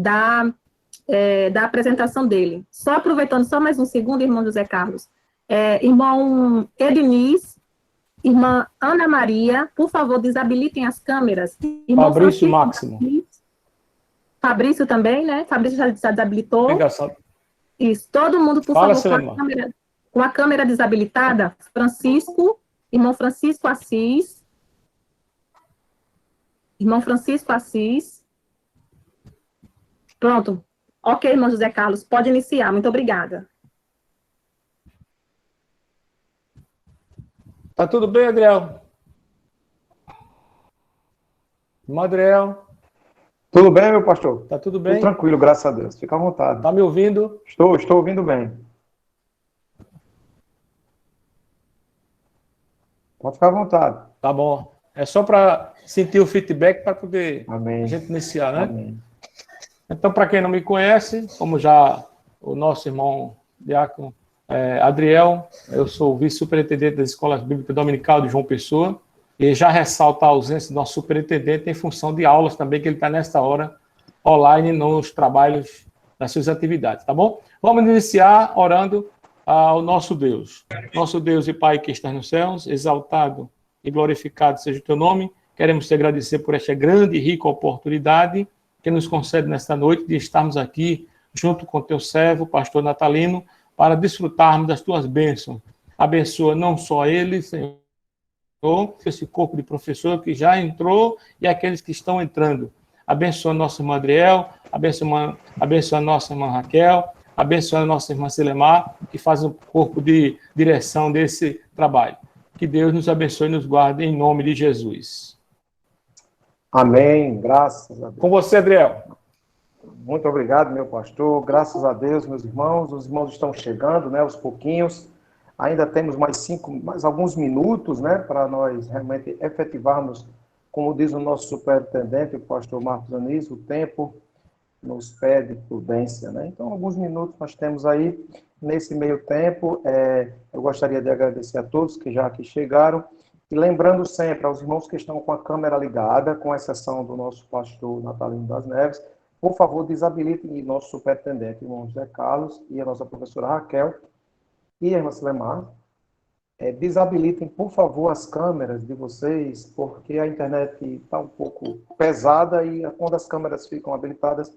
da apresentação dele. Só aproveitando, só mais um segundo, irmão José Carlos. Irmão Ednis, irmã Ana Maria, por favor, desabilitem as câmeras. Irmão Fabrício Máximo. Fabrício também, né? Fabrício já desabilitou. Engraçado. Isso. Todo mundo, por Fala, favor, com a câmera desabilitada. Francisco, irmão Francisco Assis. Irmão Francisco Assis. Pronto. Ok, irmão José Carlos, pode iniciar. Muito obrigada. Tá tudo bem, Adriel? Irmão Adriel? Tudo bem, meu pastor? Tá tudo bem? Tudo tranquilo, graças a Deus. Fica à vontade. Tá me ouvindo? Estou ouvindo bem. Pode ficar à vontade. Tá bom. É só para sentir o feedback para poder Amém. A gente iniciar, né? Amém. Então, para quem não me conhece, como já o nosso irmão diácono Adriel, eu sou vice-superintendente das Escolas Bíblicas Dominical de João Pessoa, e já ressalta a ausência do nosso superintendente em função de aulas também, que ele está nesta hora online nos trabalhos das suas atividades, tá bom? Vamos iniciar orando ao nosso Deus. Nosso Deus e Pai que está nos céus, exaltado e glorificado seja o teu nome. Queremos te agradecer por esta grande e rica oportunidade que nos concede nesta noite de estarmos aqui junto com teu servo, pastor Natalino, para desfrutarmos das tuas bênçãos. Abençoa não só ele, Senhor, esse corpo de professor que já entrou e aqueles que estão entrando. Abençoa nosso irmão Adriel, abençoa a nossa irmã Raquel, abençoa a nossa irmã Selemar, que faz o corpo de direção desse trabalho. Que Deus nos abençoe e nos guarde em nome de Jesus. Amém, graças a Deus. Com você, Adriel. Muito obrigado, meu pastor. Graças a Deus, meus irmãos. Os irmãos estão chegando, né, aos pouquinhos. Ainda temos mais alguns minutos, né, para nós realmente efetivarmos, como diz o nosso superintendente, o pastor Marcos Anísio, o tempo nos pede prudência, né? Então, alguns minutos nós temos aí. Nesse meio tempo, eu gostaria de agradecer a todos que já aqui chegaram. E lembrando sempre aos irmãos que estão com a câmera ligada, com exceção do nosso pastor Natalino das Neves, por favor, desabilitem nosso superintendente, irmão José Carlos, e a nossa professora Raquel, e a irmã Selemar. Desabilitem, por favor, as câmeras de vocês, porque a internet está um pouco pesada e quando as câmeras ficam habilitadas,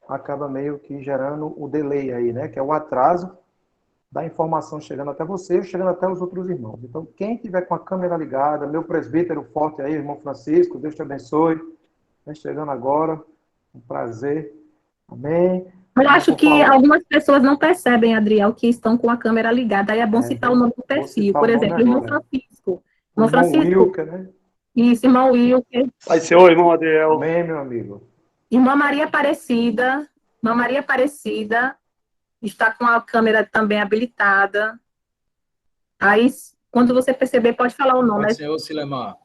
acaba meio que gerando o delay aí, né? Que é o atraso da informação chegando até você e chegando até os outros irmãos. Então, quem tiver com a câmera ligada, meu presbítero forte aí, irmão Francisco, Deus te abençoe. Está chegando agora, um prazer. Amém. Eu acho que algumas pessoas não percebem, Adriel, que estão com a câmera ligada. Aí é bom citar o nome do perfil. Por exemplo, irmão Francisco. Irmão Francisco. Wilker, né? Isso, irmão Wilker. Pai Senhor, irmão Adriel. Amém, meu amigo. Irmã Maria Aparecida. Irmã Maria Aparecida está com a câmera também habilitada. Aí, quando você perceber, pode falar o nome. Pai Senhor, Silemar.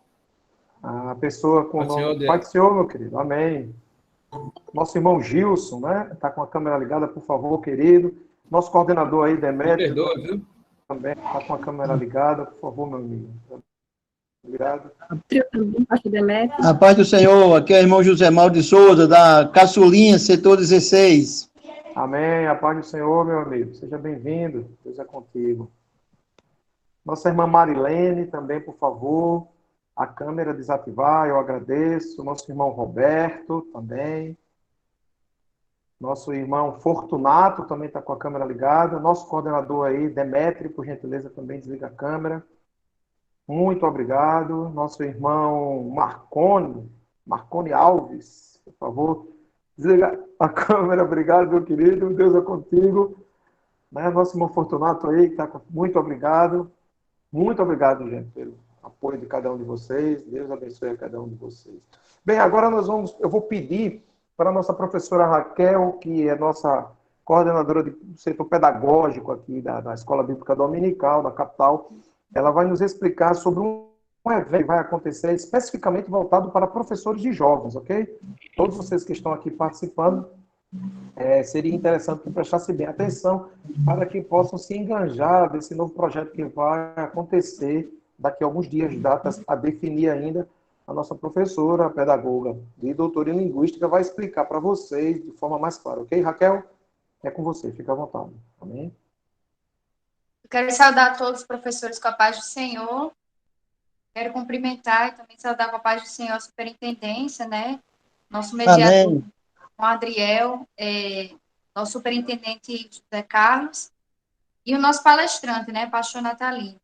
A pessoa com o nome. Pai do Senhor, meu querido. Amém. Nosso irmão Gilson, né? Está com a câmera ligada, por favor, querido. Nosso coordenador aí, Demétrio. Perdoa, viu? Também está com a câmera ligada, por favor, meu amigo. Obrigado. A paz do Senhor, aqui é o irmão José Mauro de Souza, da Caçulinha, setor 16. Amém, a paz do Senhor, meu amigo. Seja bem-vindo, Deus é contigo. Nossa irmã Marilene, também, por favor, a câmera desativar, eu agradeço. Nosso irmão Roberto, também. Nosso irmão Fortunato, também está com a câmera ligada. Nosso coordenador aí, Demétrio, por gentileza, também desliga a câmera. Muito obrigado. Nosso irmão Marcone Alves, por favor, desliga a câmera. Obrigado, meu querido. Deus é contigo. Né? Nosso irmão Fortunato aí, que está com... Muito obrigado. Muito obrigado, gente, pelo apoio de cada um de vocês. Deus abençoe a cada um de vocês. Bem, agora eu vou pedir para a nossa professora Raquel, que é nossa coordenadora do setor pedagógico aqui da Escola Bíblica Dominical, da capital. Ela vai nos explicar sobre um evento que vai acontecer especificamente voltado para professores de jovens, ok? Todos vocês que estão aqui participando, seria interessante que prestassem bem atenção para que possam se enganjar desse novo projeto que vai acontecer daqui a alguns dias, datas a definir ainda, a nossa professora, a pedagoga de doutora em linguística, vai explicar para vocês de forma mais clara, ok? Raquel, é com você, fica à vontade. Amém? Eu quero saudar todos os professores com a paz do Senhor. Quero cumprimentar e também saudar com a paz do Senhor a superintendência, né? Nosso mediador, Amém. o Adriel, nosso superintendente José Carlos, e o nosso palestrante, né, pastor Natalino.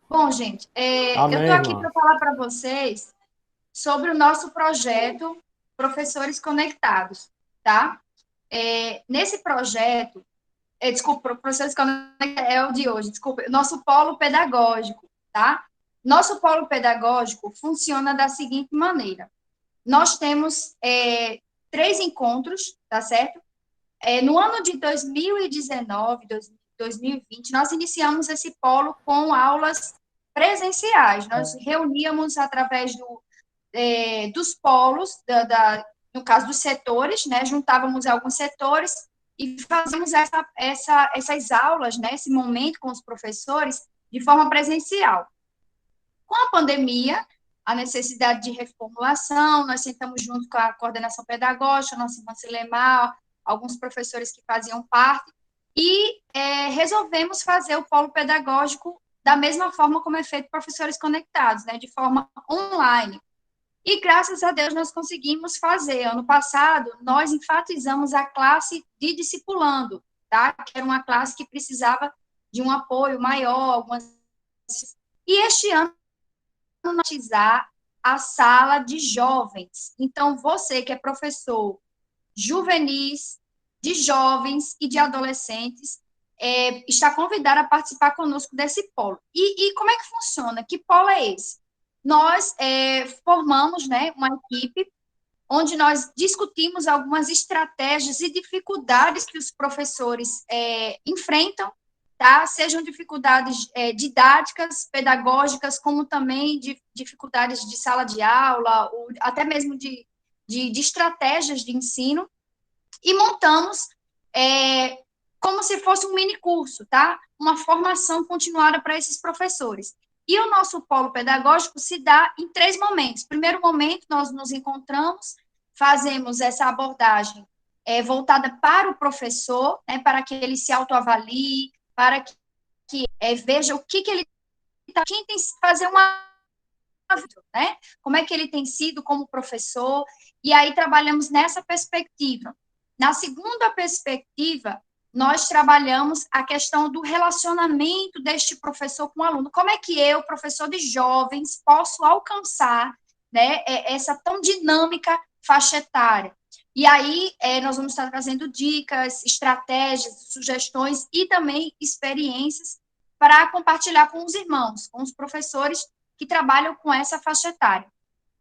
Bom, gente, Amém, eu estou aqui irmã. para falar para vocês sobre o nosso projeto Professores Conectados, tá? Nesse projeto, desculpa, Professores Conectados é o de hoje, desculpa, nosso polo pedagógico, tá? Nosso polo pedagógico funciona da seguinte maneira. Nós temos 3 encontros, tá certo? No ano de 2019, 2020, nós iniciamos esse polo com aulas presenciais. Nós reuníamos através dos polos, no caso dos setores, né? Juntávamos alguns setores e fazíamos essas aulas, né? Esse momento com os professores de forma presencial. Com a pandemia, a necessidade de reformulação, nós sentamos junto com a coordenação pedagógica, nossa irmã Silemar, alguns professores que faziam parte, e resolvemos fazer o polo pedagógico da mesma forma como é feito Professores Conectados, né, de forma online. E, graças a Deus, nós conseguimos fazer. Ano passado, nós enfatizamos a classe de discipulando, tá? Que era uma classe que precisava de um apoio maior, E este ano, enfatizar a sala de jovens. Então, você que é professor juvenis, de jovens e de adolescentes, está convidado a participar conosco desse polo. E como é que funciona? Que polo é esse? Nós formamos, né, uma equipe onde nós discutimos algumas estratégias e dificuldades que os professores enfrentam, tá? Sejam dificuldades didáticas, pedagógicas, como também dificuldades de sala de aula, ou até mesmo de estratégias de ensino, e montamos como se fosse um mini curso, tá? Uma formação continuada para esses professores. E o nosso polo pedagógico se dá em 3 momentos. Primeiro momento, nós nos encontramos, fazemos essa abordagem voltada para o professor, né, para que ele se autoavalie, para que veja o que ele está... Quem tem que fazer uma... Né? Como é que ele tem sido como professor, e aí trabalhamos nessa perspectiva. Na segunda perspectiva, nós trabalhamos a questão do relacionamento deste professor com o aluno. Como é que eu, professor de jovens, posso alcançar, né, essa tão dinâmica faixa etária? E aí, nós vamos estar trazendo dicas, estratégias, sugestões e também experiências para compartilhar com os irmãos, com os professores que trabalham com essa faixa etária.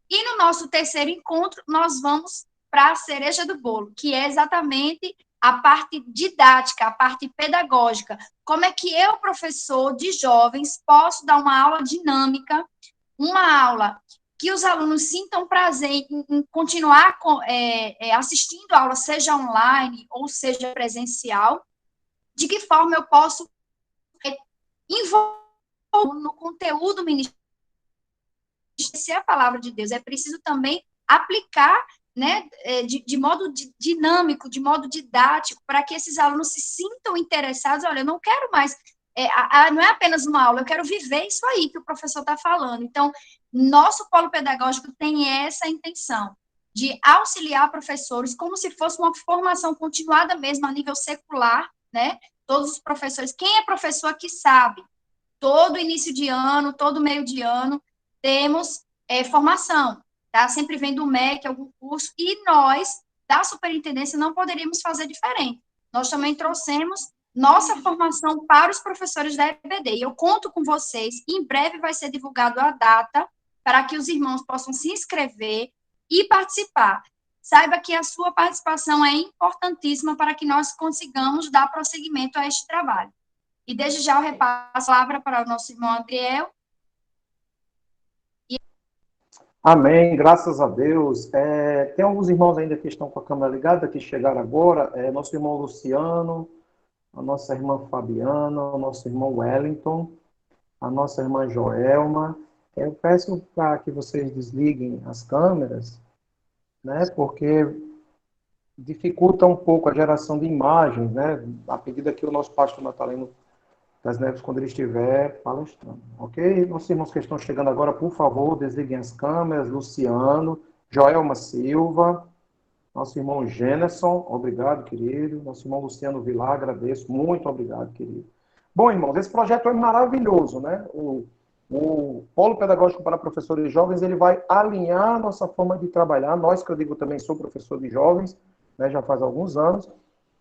E no nosso terceiro encontro, nós vamos para a cereja do bolo, que é exatamente a parte didática, a parte pedagógica. Como é que eu, professor de jovens, posso dar uma aula dinâmica, uma aula que os alunos sintam prazer em continuar assistindo a aula, seja online ou seja presencial, de que forma eu posso envolver no conteúdo ministerial a palavra de Deus. É preciso também aplicar, né, de modo dinâmico, de modo didático, para que esses alunos se sintam interessados. Olha, eu não quero mais, não é apenas uma aula, eu quero viver isso aí que o professor está falando. Então, nosso polo pedagógico tem essa intenção, de auxiliar professores, como se fosse uma formação continuada mesmo, a nível secular, né? Todos os professores, quem é professor aqui sabe, todo início de ano, todo meio de ano, temos formação, tá? Sempre vem do MEC, algum curso, e nós, da superintendência, não poderíamos fazer diferente. Nós também trouxemos nossa formação para os professores da EBD, e eu conto com vocês, em breve vai ser divulgado a data, para que os irmãos possam se inscrever e participar. Saiba que a sua participação é importantíssima para que nós consigamos dar prosseguimento a este trabalho. E desde já eu repasso a palavra para o nosso irmão Adriel. Amém, graças a Deus. Tem alguns irmãos ainda que estão com a câmera ligada, que chegaram agora. Nosso irmão Luciano, a nossa irmã Fabiana, o nosso irmão Wellington, a nossa irmã Joelma. Eu peço para que vocês desliguem as câmeras, né, porque dificulta um pouco a geração de imagens, né, à medida que o nosso pastor Natalino das Neves, quando ele estiver palestrando, ok? Nossos irmãos que estão chegando agora, por favor, desliguem as câmeras. Luciano, Joelma Silva, nosso irmão Gênerson, obrigado, querido. Nosso irmão Luciano Vilar, agradeço, muito obrigado, querido. Bom, irmãos, esse projeto é maravilhoso, né? O Polo Pedagógico para Professores Jovens, ele vai alinhar a nossa forma de trabalhar. Nós, que eu digo também, sou professor de jovens, né, já faz alguns anos,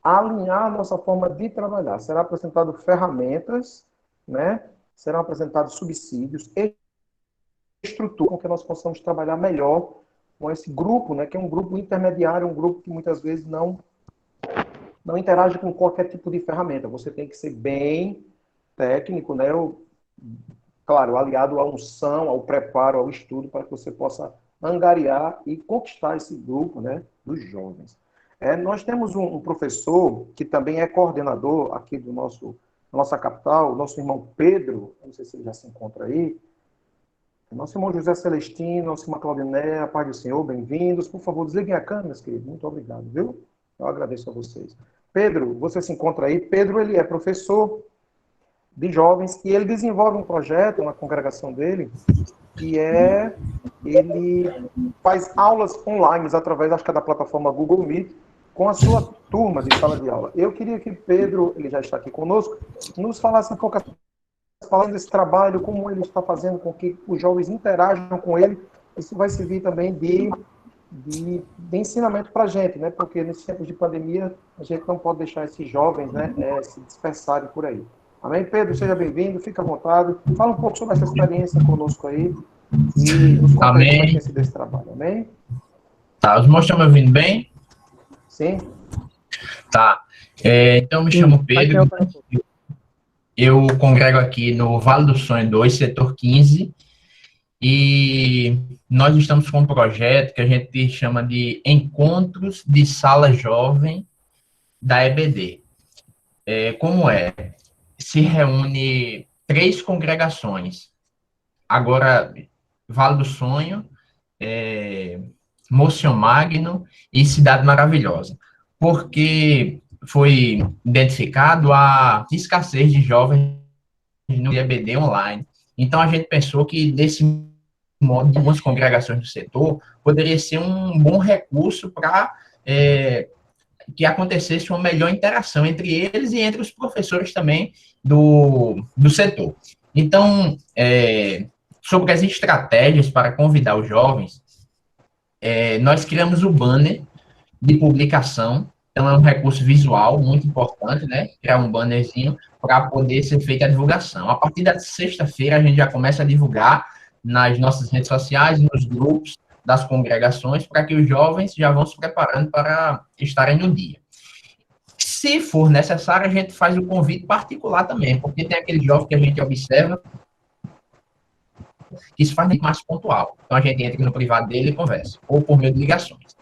alinhar a nossa forma de trabalhar. Será apresentado ferramentas, né? Serão apresentados subsídios e estrutura com que nós possamos trabalhar melhor com esse grupo, né? Que é um grupo intermediário, um grupo que muitas vezes não interage com qualquer tipo de ferramenta. Você tem que ser bem técnico, né? Claro, aliado à unção, ao preparo, ao estudo, para que você possa angariar e conquistar esse grupo, né, dos jovens. Nós temos um professor que também é coordenador aqui da nossa capital, nosso irmão Pedro, não sei se ele já se encontra aí, nosso irmão José Celestino, nossa irmã Claudiné, a paz do Senhor, bem-vindos. Por favor, desliguem a câmera, querido. Muito obrigado, viu? Eu agradeço a vocês. Pedro, você se encontra aí. Pedro, ele é professor de jovens e ele desenvolve um projeto na congregação dele, que ele faz aulas online através, acho que é da plataforma Google Meet, com a sua turma de sala de aula. Eu queria que Pedro, ele já está aqui conosco, nos falasse um pouco falando desse trabalho, como ele está fazendo com que os jovens interajam com ele. Isso vai servir também de ensinamento para a gente, né? Porque nesses tempos de pandemia, a gente não pode deixar esses jovens, né, se dispersarem por aí. Amém? Pedro, seja bem-vindo, fica à vontade. Fala um pouco sobre essa experiência conosco aí e nos conta como é que tem sido esse trabalho. Amém? Tá, os irmãos estão me ouvindo bem? Sim. Tá. Então, eu me chamo Pedro. Eu congrego aqui no Vale do Sonho 2, setor 15, e nós estamos com um projeto que a gente chama de Encontros de Sala Jovem da EBD. Como é? Se reúne 3 congregações. Agora, Vale do Sonho, Moção Magno e Cidade Maravilhosa. Porque foi identificado a escassez de jovens no EBD online. Então, a gente pensou que, desse modo, de algumas congregações do setor, poderia ser um bom recurso para que acontecesse uma melhor interação entre eles e entre os professores também do setor. Então, sobre as estratégias para convidar os jovens, nós criamos o banner de publicação. Então, é um recurso visual muito importante, né? Criar um bannerzinho para poder ser feita a divulgação. A partir da sexta-feira, a gente já começa a divulgar nas nossas redes sociais, nos grupos das congregações, para que os jovens já vão se preparando para estarem no dia. Se for necessário, a gente faz o convite particular também, porque tem aquele jovem que a gente observa que isso faz mais pontual. Então, a gente entra no privado dele e conversa, ou por meio de ligações.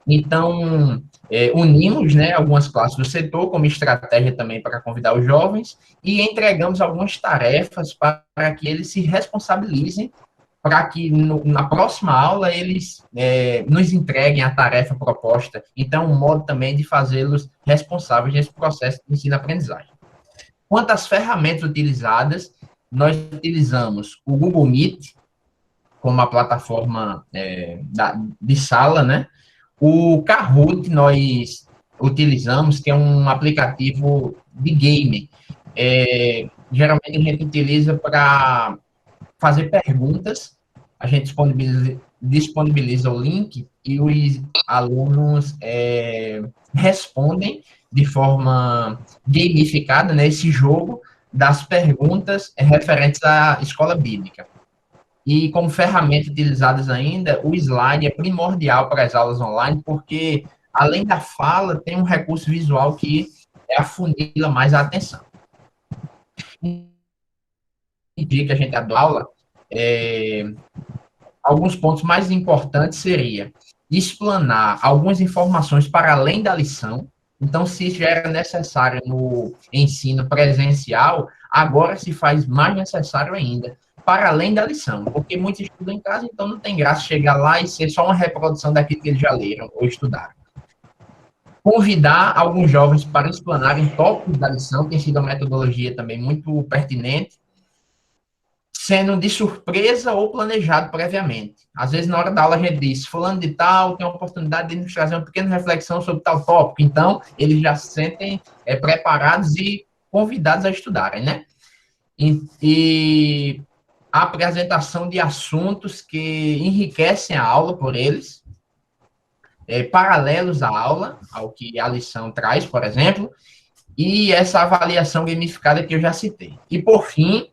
Então, unimos, né, algumas classes do setor como estratégia também para convidar os jovens e entregamos algumas tarefas para que eles se responsabilizem, para que na próxima aula eles nos entreguem a tarefa proposta. Então, um modo também de fazê-los responsáveis nesse processo de ensino-aprendizagem. Quanto às ferramentas utilizadas, nós utilizamos o Google Meet como a plataforma de sala, né? O Kahoot nós utilizamos, que é um aplicativo de game. Geralmente a gente utiliza para fazer perguntas, a gente disponibiliza o link e os alunos respondem de forma gamificada, né, esse jogo das perguntas referentes à escola bíblica. E como ferramenta utilizadas ainda, o slide é primordial para as aulas online, porque, além da fala, tem um recurso visual que afunila mais a atenção. No dia que a gente dá aula, alguns pontos mais importantes seria explanar algumas informações para além da lição. Então, se já era necessário no ensino presencial, agora se faz mais necessário ainda, para além da lição, porque muitos estudam em casa, então não tem graça chegar lá e ser só uma reprodução daquilo que eles já leram ou estudaram. Convidar alguns jovens para explanarem tópicos da lição tem sido uma metodologia também muito pertinente, sendo de surpresa ou planejado previamente. Às vezes, na hora da aula, a gente diz, fulano de tal tem a oportunidade de nos trazer uma pequena reflexão sobre tal tópico. Então, eles já se sentem preparados e convidados a estudarem, né? E a apresentação de assuntos que enriquecem a aula por eles, paralelos à aula, ao que a lição traz, por exemplo, e essa avaliação gamificada que eu já citei. E, por fim,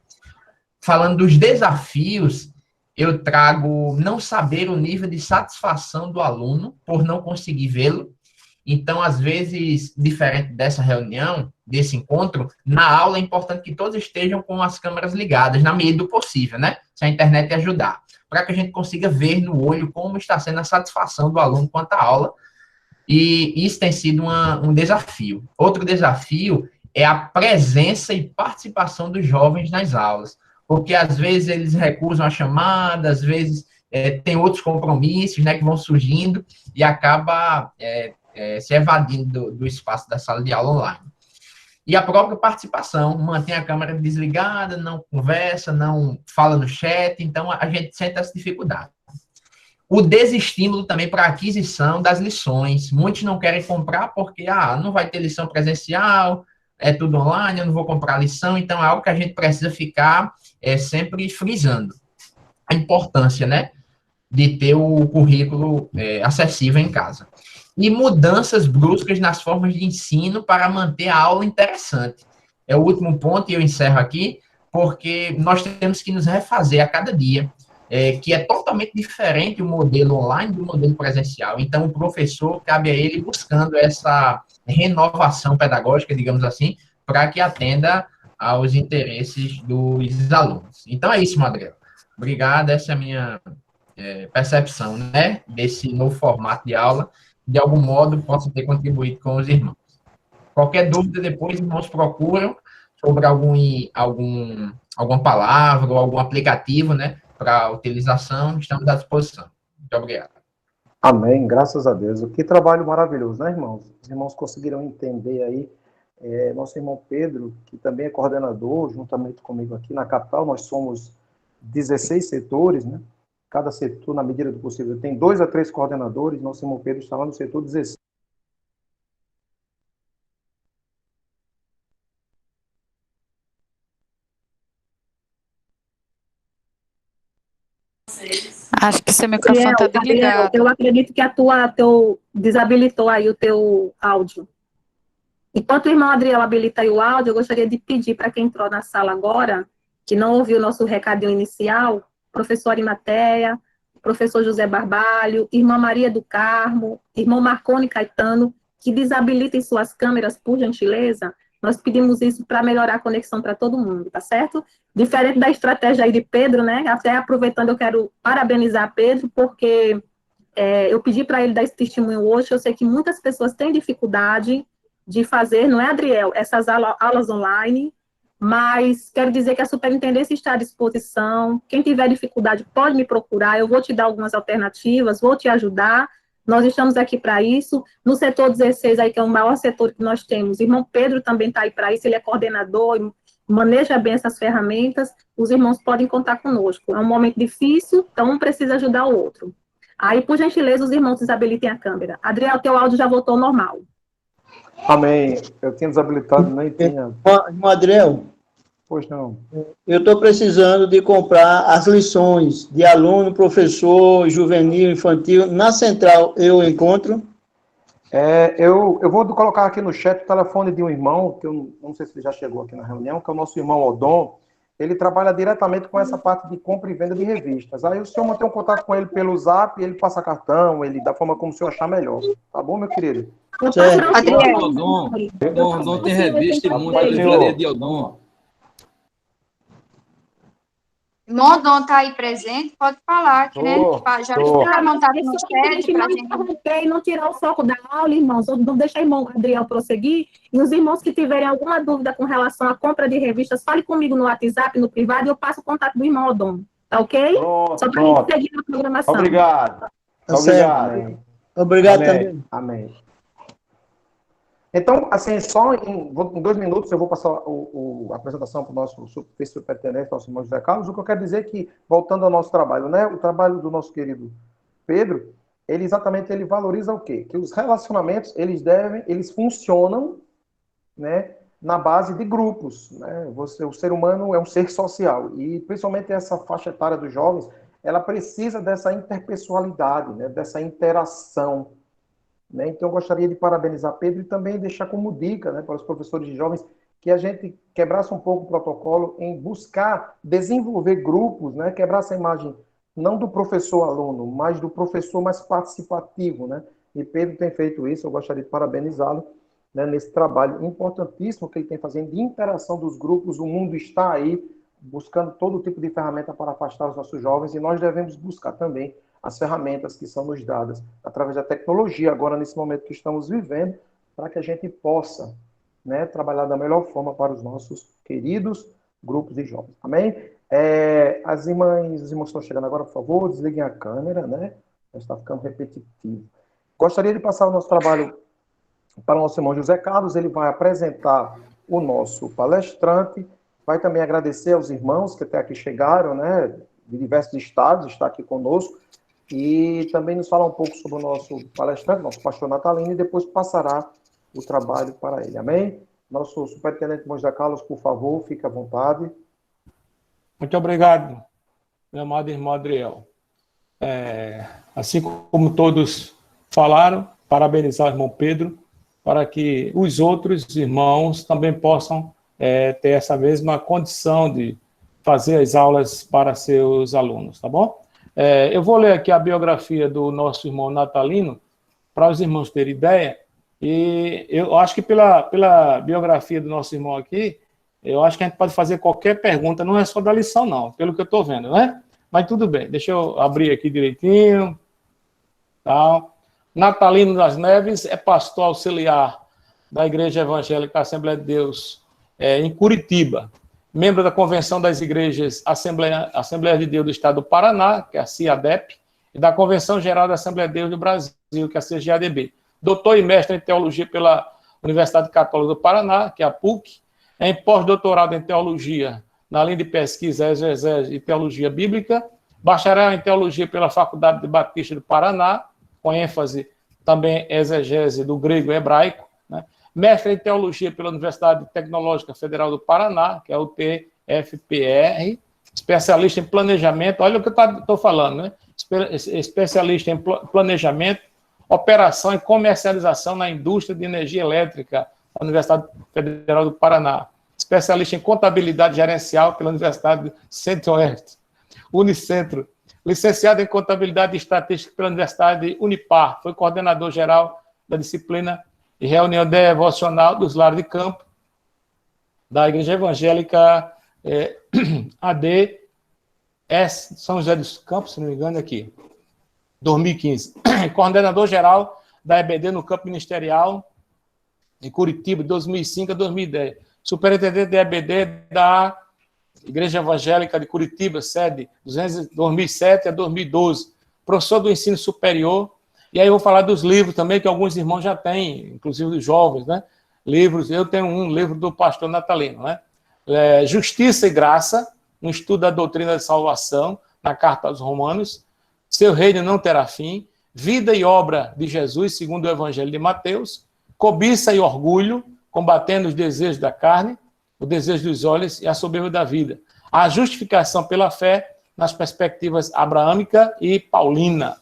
falando dos desafios, eu trago não saber o nível de satisfação do aluno por não conseguir vê-lo. Então, às vezes, diferente dessa reunião, desse encontro, na aula é importante que todos estejam com as câmeras ligadas, na medida do possível, né? Se a internet ajudar, para que a gente consiga ver no olho como está sendo a satisfação do aluno quanto à aula. E isso tem sido um desafio. Outro desafio é a presença e participação dos jovens nas aulas, porque às vezes eles recusam a chamada, às vezes tem outros compromissos, né, que vão surgindo e acaba se evadindo do espaço da sala de aula online. E a própria participação, mantém a câmera desligada, não conversa, não fala no chat, então a gente sente essa dificuldade. O desestímulo também para a aquisição das lições. Muitos não querem comprar porque, não vai ter lição presencial, é tudo online, eu não vou comprar lição, então é algo que a gente precisa ficar sempre frisando. A importância, né, de ter o currículo acessível em casa. E mudanças bruscas nas formas de ensino para manter a aula interessante. É o último ponto, e eu encerro aqui, porque nós temos que nos refazer a cada dia, que é totalmente diferente o modelo online do modelo presencial. Então, o professor, cabe a ele buscando essa renovação pedagógica, digamos assim, para que atenda aos interesses dos alunos. Então, é isso, Madrel. Obrigado, essa é a minha percepção, né, desse novo formato de aula. De algum modo, possa ter contribuído com os irmãos. Qualquer dúvida, depois, irmãos procuram sobre alguma palavra ou algum aplicativo, né, para utilização, estamos à disposição. Muito obrigado. Amém, graças a Deus. Que trabalho maravilhoso, né, irmãos? Os irmãos conseguiram entender aí. Nosso irmão Pedro, que também é coordenador, juntamente comigo aqui na capital, nós somos 16 setores, né? Cada setor, na medida do possível, tem 2 a 3 coordenadores. Nosso irmão Pedro está lá no setor 16. Acho que seu microfone está desligado. Eu acredito que desabilitou aí o teu áudio. Enquanto o irmão Adriel habilita aí o áudio, eu gostaria de pedir para quem entrou na sala agora, que não ouviu o nosso recadinho inicial, professor Arimateia, professor José Barbalho, irmã Maria do Carmo, irmão Marconi Caetano, que desabilitem suas câmeras, por gentileza. Nós pedimos isso para melhorar a conexão para todo mundo, tá certo? Diferente da estratégia aí de Pedro, né? Até aproveitando, eu quero parabenizar Pedro, porque eu pedi para ele dar esse testemunho hoje. Eu sei que muitas pessoas têm dificuldade de fazer, não é, Adriel, essas aulas online, mas quero dizer que a superintendência está à disposição. Quem tiver dificuldade pode me procurar, eu vou te dar algumas alternativas, vou te ajudar. Nós estamos aqui para isso. No setor 16, aí, que é o maior setor que nós temos, o irmão Pedro também está aí para isso, ele é coordenador, maneja bem essas ferramentas, os irmãos podem contar conosco. É um momento difícil, então um precisa ajudar o outro. Aí, por gentileza, os irmãos desabilitem a câmera. Adriel, teu áudio já voltou ao normal. Amém. Eu tinha desabilitado, nem tinha. Irmão Adriel, Pois não. eu estou precisando de comprar as lições de aluno, professor, juvenil, infantil. Na central eu encontro? Eu vou colocar aqui no chat o telefone de um irmão, que eu não sei se ele já chegou aqui na reunião, que é o nosso irmão Odon. Ele trabalha diretamente com essa parte de compra e venda de revistas. Aí o senhor mantém um contato com ele pelo Zap, ele passa cartão, ele da forma como o senhor achar melhor. Tá bom, meu querido? Adriel. Odon tem revista e muita livraria de Odon. Mondon está aí presente, pode falar, né? Já está montado no chat para a gente. Interromper e não tirar o foco da aula, irmãos. Não deixar o irmão Adriel prosseguir. E os irmãos que tiverem alguma dúvida com relação à compra de revistas, fale comigo no WhatsApp, no privado, e eu passo o contato do irmão Odon. Tá ok? Pronto, só para a gente seguir na programação. Obrigado. Tá Obrigado. certo. Obrigado Amém. também. Amém. Então, assim, só em 2 minutos eu vou passar a apresentação para o nosso vice-superintendente, nosso irmão José Carlos. O que eu quero dizer é que, voltando ao nosso trabalho, né? O trabalho do nosso querido Pedro, ele valoriza o quê? Que os relacionamentos, eles funcionam, né, na base de grupos, né? O ser humano é um ser social e, principalmente, essa faixa etária dos jovens, ela precisa dessa interpessoalidade, né, dessa interação. Né? Então, eu gostaria de parabenizar Pedro e também deixar como dica, né, para os professores de jovens que a gente quebrasse um pouco o protocolo em buscar desenvolver grupos, né, quebrar essa imagem não do professor-aluno, mas do professor mais participativo. Né? E Pedro tem feito isso, eu gostaria de parabenizá-lo, né, nesse trabalho importantíssimo que ele tem fazendo de interação dos grupos. O mundo está aí buscando todo tipo de ferramenta para afastar os nossos jovens e nós devemos buscar também as ferramentas que são nos dadas através da tecnologia, agora nesse momento que estamos vivendo, para que a gente possa, né, trabalhar da melhor forma para os nossos queridos grupos de jovens. Amém? As irmãs, os irmãos estão chegando agora, por favor, desliguem a câmera, né? Já está ficando repetitivo. Gostaria de passar o nosso trabalho para o nosso irmão José Carlos, ele vai apresentar o nosso palestrante, vai também agradecer aos irmãos que até aqui chegaram, né, de diversos estados, está aqui conosco, e também nos falar um pouco sobre o nosso palestrante, nosso pastor Natalino, e depois passará o trabalho para ele. Amém? Nosso superintendente José Carlos, por favor, fique à vontade. Muito obrigado, meu amado irmão Adriel. Assim como todos falaram, parabenizar o irmão Pedro, para que os outros irmãos também possam ter essa mesma condição de fazer as aulas para seus alunos, tá bom? Eu vou ler aqui a biografia do nosso irmão Natalino, para os irmãos terem ideia, e eu acho que pela biografia do nosso irmão aqui, eu acho que a gente pode fazer qualquer pergunta, não é só da lição não, pelo que eu estou vendo, né? Mas tudo bem, deixa eu abrir aqui direitinho, tal. Natalino das Neves é pastor auxiliar da Igreja Evangélica Assembleia de Deus em Curitiba, membro da Convenção das Igrejas Assembleia de Deus do Estado do Paraná, que é a CIADEP, e da Convenção Geral da Assembleia de Deus do Brasil, que é a CGADB. Doutor e mestre em Teologia pela Universidade Católica do Paraná, que é a PUC, em pós-doutorado em Teologia, na linha de pesquisa exegese e Teologia Bíblica, bacharel em Teologia pela Faculdade de Batista do Paraná, com ênfase também em exegese do grego e hebraico, né? Mestre em Teologia pela Universidade Tecnológica Federal do Paraná, que é o TFPR, especialista em planejamento, olha o que eu estou falando, né? Especialista em planejamento, operação e comercialização na indústria de energia elétrica da Universidade Federal do Paraná, especialista em contabilidade gerencial pela Universidade Centro-Oeste, Unicentro, licenciado em contabilidade e estatística pela Universidade Unipar, foi coordenador geral da disciplina e reunião devocional dos lares de campo da Igreja Evangélica AD São José dos Campos, se não me engano, aqui, 2015. Coordenador geral da EBD no campo ministerial em Curitiba, de 2005 a 2010. Superintendente da EBD da Igreja Evangélica de Curitiba, sede 2007 a 2012. Professor do ensino superior. E aí eu vou falar dos livros também, que alguns irmãos já têm, inclusive dos jovens, né? Livros, eu tenho um livro do pastor Natalino, né? Justiça e Graça, um estudo da doutrina de salvação, na Carta aos Romanos. Seu reino não terá fim. Vida e obra de Jesus, segundo o Evangelho de Mateus. Cobiça e orgulho, combatendo os desejos da carne, o desejo dos olhos e a soberba da vida. A justificação pela fé nas perspectivas abraâmica e paulina.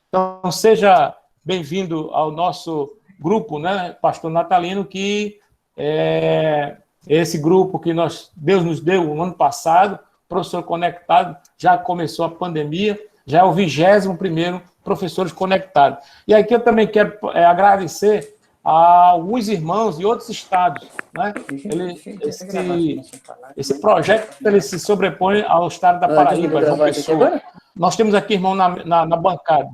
Então, seja bem-vindo ao nosso grupo, né, pastor Natalino, que é esse grupo que Deus nos deu no ano passado, professor conectado, já começou a pandemia, já é o 21º Professores Conectados. E aqui eu também quero agradecer a alguns irmãos de outros estados, né? Esse projeto ele se sobrepõe ao estado da Paraíba, João Pessoa. Nós temos aqui, irmão, na bancada,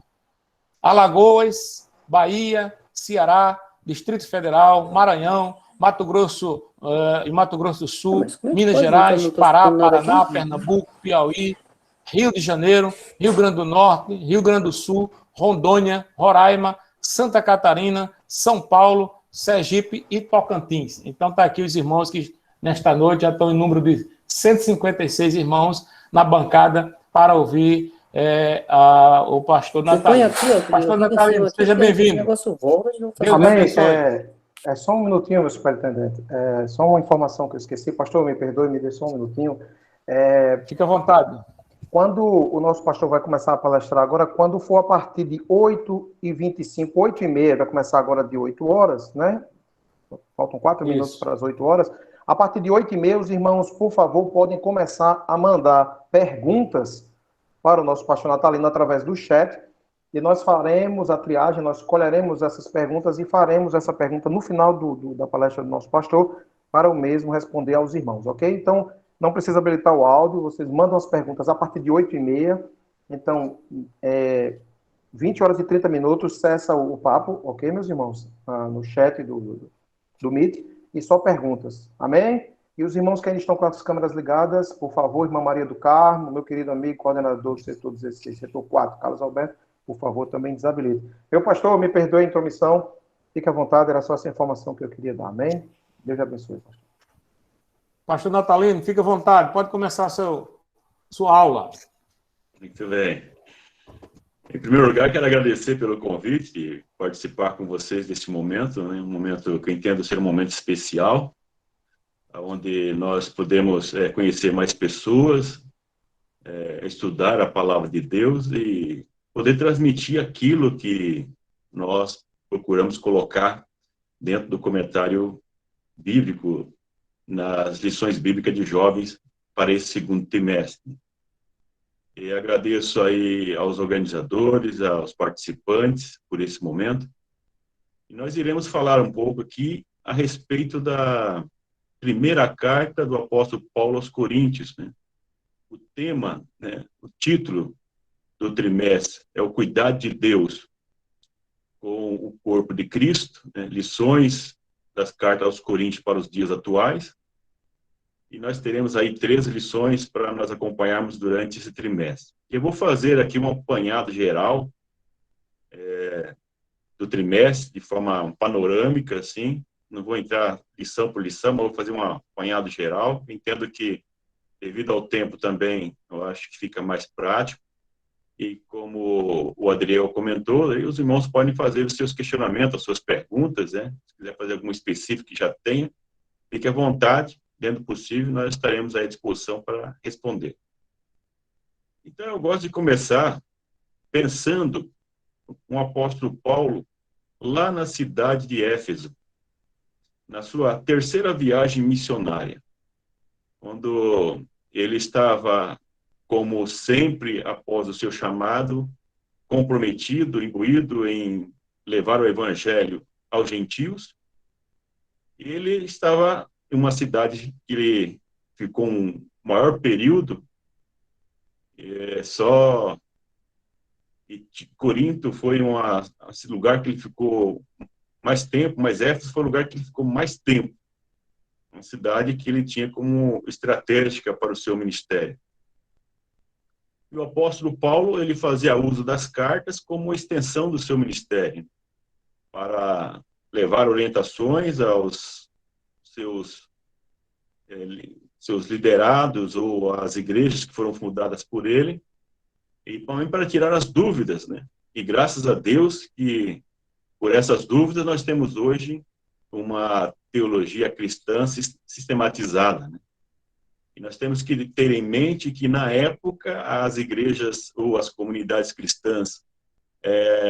Alagoas, Bahia, Ceará, Distrito Federal, Maranhão, Mato Grosso e Mato Grosso do Sul, Minas Gerais, Pará, Paraná, Pernambuco, Piauí, Rio de Janeiro, Rio Grande do Norte, Rio Grande do Sul, Rondônia, Roraima, Santa Catarina, São Paulo, Sergipe e Tocantins. Então, está aqui os irmãos que, nesta noite, já estão em número de 156 irmãos na bancada para ouvir o pastor Natalino. Pastor Natalino, seja bem-vindo. Amém. Só um minutinho, meu superintendente. Só uma informação que eu esqueci. Pastor, me perdoe, me dê só um minutinho. Fique à vontade. Quando o nosso pastor vai começar a palestrar agora, quando for a partir de 8h25, 8h30, vai começar agora de 8 horas, né? Faltam 4 minutos para as 8 horas. A partir de 8h30, os irmãos, por favor, podem começar a mandar perguntas para o nosso pastor Natalino através do chat, e nós faremos a triagem, nós colheremos essas perguntas e faremos essa pergunta no final da palestra do nosso pastor, para o mesmo responder aos irmãos, ok? Então, não precisa habilitar o áudio, vocês mandam as perguntas a partir de 8h30, então, 20 horas e 30 minutos, cessa o papo, ok, meus irmãos? No chat do Meet, e só perguntas, amém? E os irmãos que ainda estão com as câmeras ligadas, por favor, irmã Maria do Carmo, meu querido amigo, coordenador do setor 16, setor 4, Carlos Alberto, por favor, também desabilite. Meu pastor, me perdoe a intromissão, fique à vontade, era só essa informação que eu queria dar, amém? Deus abençoe, pastor. Pastor Natalino, fique à vontade, pode começar a sua aula. Muito bem. Em primeiro lugar, quero agradecer pelo convite e participar com vocês deste momento, né? Um momento que eu entendo ser um momento especial, onde nós podemos conhecer mais pessoas, estudar a palavra de Deus e poder transmitir aquilo que nós procuramos colocar dentro do comentário bíblico nas lições bíblicas de jovens para esse segundo trimestre. E agradeço aí aos organizadores, aos participantes por esse momento. E nós iremos falar um pouco aqui a respeito da primeira carta do apóstolo Paulo aos Coríntios, né? O tema, né, o título do trimestre é o cuidado de Deus com o corpo de Cristo, né? Lições das cartas aos Coríntios para os dias atuais. E nós teremos aí 13 lições para nós acompanharmos durante esse trimestre. Eu vou fazer aqui um apanhado geral do trimestre, de forma panorâmica, assim. Não vou entrar lição por lição, mas vou fazer um apanhado geral. Entendo que, devido ao tempo também, eu acho que fica mais prático. E como o Adriel comentou, aí os irmãos podem fazer os seus questionamentos, as suas perguntas, né? Se quiser fazer algum específico que já tenha, fique à vontade. Dentro do possível, nós estaremos à disposição para responder. Então, eu gosto de começar pensando com o apóstolo Paulo lá na cidade de Éfeso, na sua terceira viagem missionária, quando ele estava, como sempre, após o seu chamado, comprometido, imbuído em levar o evangelho aos gentios. Ele estava em uma cidade que ele ficou um maior período, Corinto foi esse lugar que ele ficou mais tempo, mas Éfeso foi o lugar que ele ficou mais tempo, uma cidade que ele tinha como estratégica para o seu ministério. E o apóstolo Paulo, ele fazia uso das cartas como extensão do seu ministério, para levar orientações aos seus liderados ou as igrejas que foram fundadas por ele, e também para tirar as dúvidas, né? E graças a Deus que por essas dúvidas nós temos hoje uma teologia cristã sistematizada, né? E nós temos que ter em mente que na época as igrejas ou as comunidades cristãs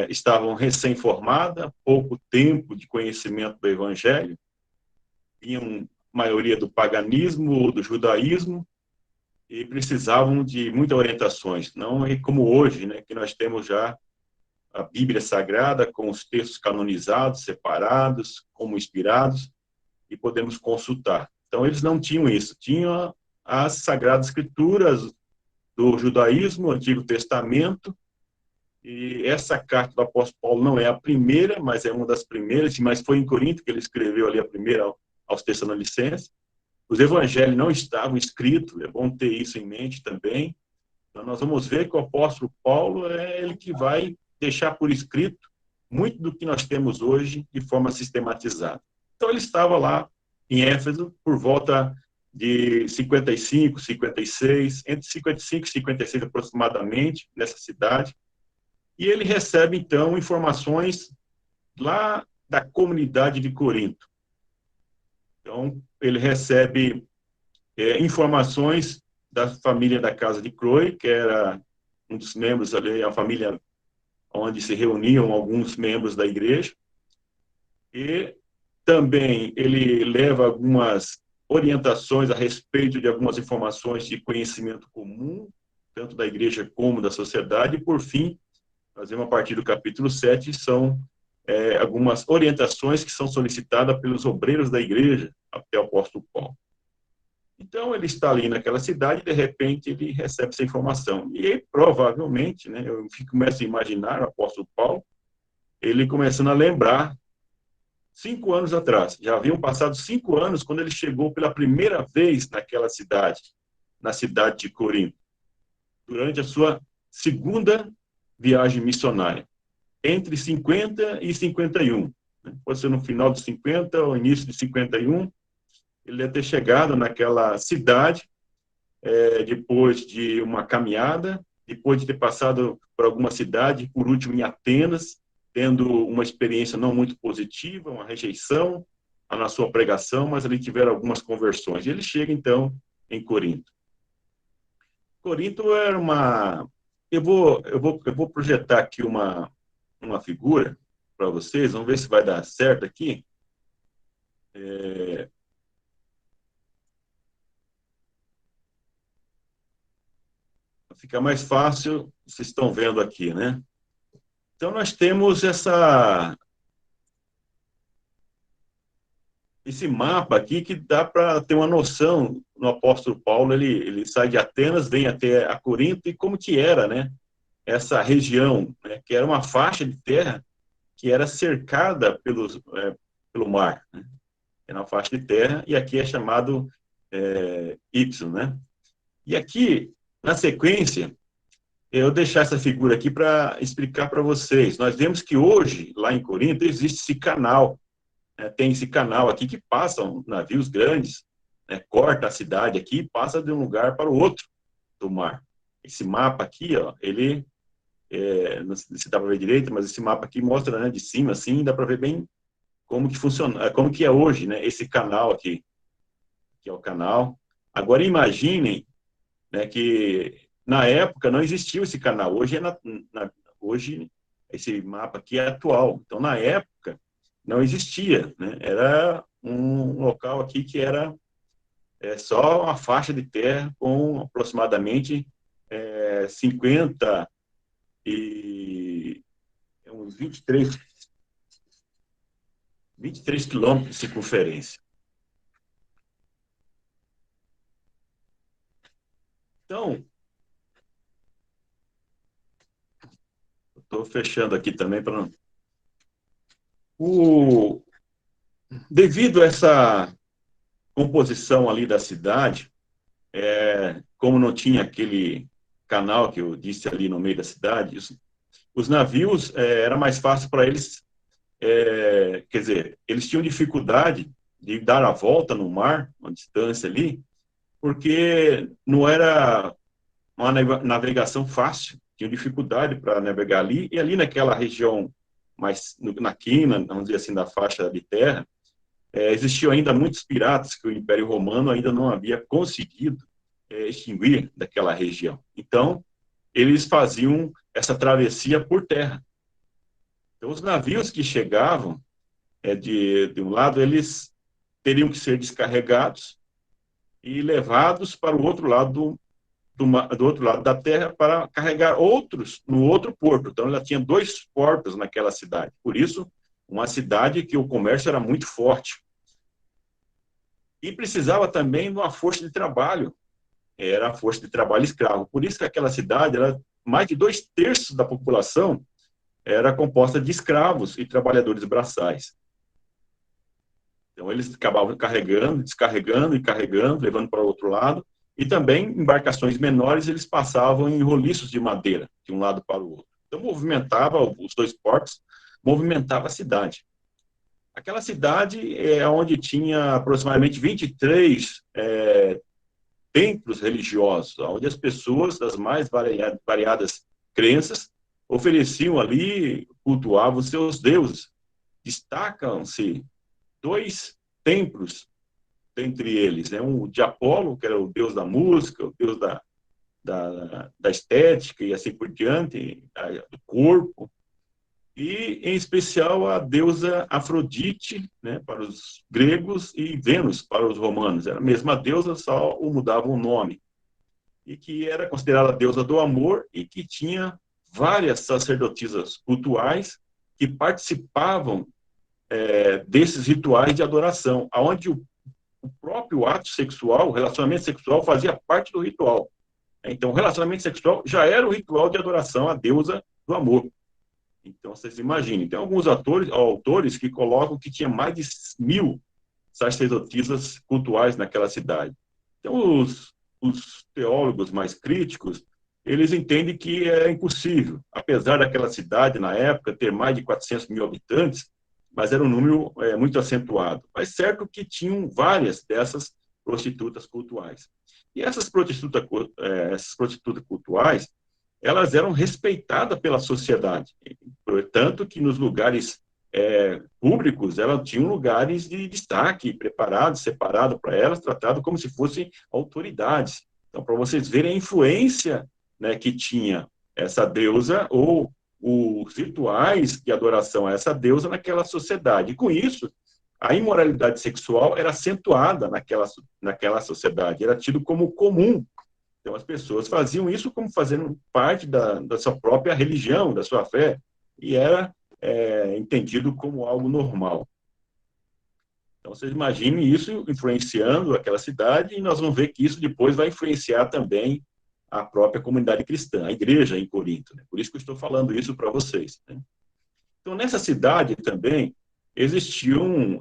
estavam recém-formadas, pouco tempo de conhecimento do evangelho, tinham maioria do paganismo ou do judaísmo, e precisavam de muitas orientações, não é como hoje, né, que nós temos já a Bíblia Sagrada com os textos canonizados, separados, como inspirados, e podemos consultar. Então, eles não tinham isso. Tinham as Sagradas Escrituras do judaísmo, o Antigo Testamento, e essa carta do apóstolo Paulo não é a primeira, mas é uma das primeiras, mas foi em Corinto que ele escreveu ali a primeira aos Tessalonicenses. Os evangelhos não estavam escritos, é bom ter isso em mente também. Então, nós vamos ver que o apóstolo Paulo é ele que vai deixar por escrito muito do que nós temos hoje de forma sistematizada. Então, ele estava lá em Éfeso por volta de 55, 56, entre 55 e 56 aproximadamente, nessa cidade, e ele recebe, então, informações lá da comunidade de Corinto. Então, ele recebe informações da família da casa de Chloe, que era um dos membros ali, a família onde se reuniam alguns membros da igreja, e também ele leva algumas orientações a respeito de algumas informações de conhecimento comum, tanto da igreja como da sociedade, e, por fim, nós vemos a partir do capítulo 7, são algumas orientações que são solicitadas pelos obreiros da igreja até o apóstolo Paulo. Então, ele está ali naquela cidade e, de repente, ele recebe essa informação. E aí, provavelmente, né, eu começo a imaginar o apóstolo Paulo, ele começando a lembrar 5 anos atrás. Já haviam passado 5 anos quando ele chegou pela primeira vez naquela cidade, na cidade de Corinto, durante a sua segunda viagem missionária, entre 50 e 51. Pode ser no final de 50 ou início de 51. Ele deve ter chegado naquela cidade depois de uma caminhada, depois de ter passado por alguma cidade, por último em Atenas, tendo uma experiência não muito positiva, uma rejeição na sua pregação, mas ali tiveram algumas conversões. E ele chega, então, em Corinto. Corinto era uma... Eu vou projetar aqui uma figura para vocês, vamos ver se vai dar certo aqui. Fica mais fácil, vocês estão vendo aqui, né? Então, nós temos esse mapa aqui que dá para ter uma noção no apóstolo Paulo. Ele sai de Atenas, vem até a Corinto, e como que era, né? Essa região, né, que era uma faixa de terra que era cercada pelo mar, né? Era uma faixa de terra, e aqui é chamado Y, né? E aqui, na sequência, eu vou deixar essa figura aqui para explicar para vocês. Nós vemos que hoje, lá em Corinto, existe esse canal, né? Tem esse canal aqui que passam navios grandes, né? Corta a cidade aqui e passa de um lugar para o outro do mar. Esse mapa aqui, ó, ele, não sei se dá para ver direito, mas esse mapa aqui mostra, né, de cima, assim, dá para ver bem como que funciona, como que é hoje, né, esse canal aqui, que é o canal. Agora, imaginem, né, que na época não existia esse canal. Hoje, hoje esse mapa aqui é atual. Então, na época, não existia, né? Era um local aqui que era só uma faixa de terra com aproximadamente 50 e uns 23 quilômetros de circunferência. Então, estou fechando aqui também para não... Devido a essa composição ali da cidade, como não tinha aquele canal que eu disse ali no meio da cidade, os navios era mais fácil para eles, quer dizer, eles tinham dificuldade de dar a volta no mar, uma distância ali, porque não era uma navegação fácil, tinham dificuldade para navegar ali, e ali naquela região, mais na quina, vamos dizer assim, da faixa de terra, existiam ainda muitos piratas que o Império Romano ainda não havia conseguido extinguir daquela região. Então, eles faziam essa travessia por terra. Então, os navios que chegavam de um lado, eles teriam que ser descarregados e levados para o outro lado do outro lado da terra para carregar outros no outro porto. Então, ela tinha 2 portos naquela cidade. Por isso, uma cidade que o comércio era muito forte. E precisava também de uma força de trabalho. Era a força de trabalho escravo. Por isso que aquela cidade, mais de 2/3 da população era composta de escravos e trabalhadores braçais. Então, eles acabavam carregando, descarregando e carregando, levando para o outro lado. E também, embarcações menores, eles passavam em roliços de madeira, de um lado para o outro. Então, movimentava, os 2 portos, movimentava a cidade. Aquela cidade é onde tinha aproximadamente 23 templos religiosos, onde as pessoas das mais variadas crenças ofereciam ali, cultuavam os seus deuses. Destacam-se 2 templos entre eles, né? Um de Apolo, que era o deus da música, o deus da estética e assim por diante, do corpo, e, em especial, a deusa Afrodite, né, para os gregos, e Vênus para os romanos. Era a mesma deusa, só mudava o nome. E que era considerada a deusa do amor e que tinha várias sacerdotisas cultuais que participavam desses rituais de adoração, onde o próprio ato sexual, o relacionamento sexual, fazia parte do ritual. Então, o relacionamento sexual já era o ritual de adoração à deusa do amor. Então, vocês imaginem, tem alguns autores que colocam que tinha mais de 1000 sacerdotisas cultuais naquela cidade. Então, os teólogos mais críticos, eles entendem que é impossível, apesar daquela cidade, na época, ter mais de 400 mil habitantes, mas era um número muito acentuado. Mas certo que tinham várias dessas prostitutas cultuais. E essas prostitutas cultuais, elas eram respeitadas pela sociedade. Portanto, que nos lugares públicos, elas tinham lugares de destaque, preparados, separados para elas, tratados como se fossem autoridades. Então, para vocês verem a influência, né, que tinha essa deusa ou os rituais de adoração a essa deusa naquela sociedade. E com isso, a imoralidade sexual era acentuada naquela sociedade, era tido como comum. Então, as pessoas faziam isso como fazendo parte da sua própria religião, da sua fé, e era entendido como algo normal. Então, vocês imaginem isso influenciando aquela cidade, e nós vamos ver que isso depois vai influenciar também a própria comunidade cristã, a igreja em Corinto, né? Por isso que eu estou falando isso para vocês, né? Então, nessa cidade também existiam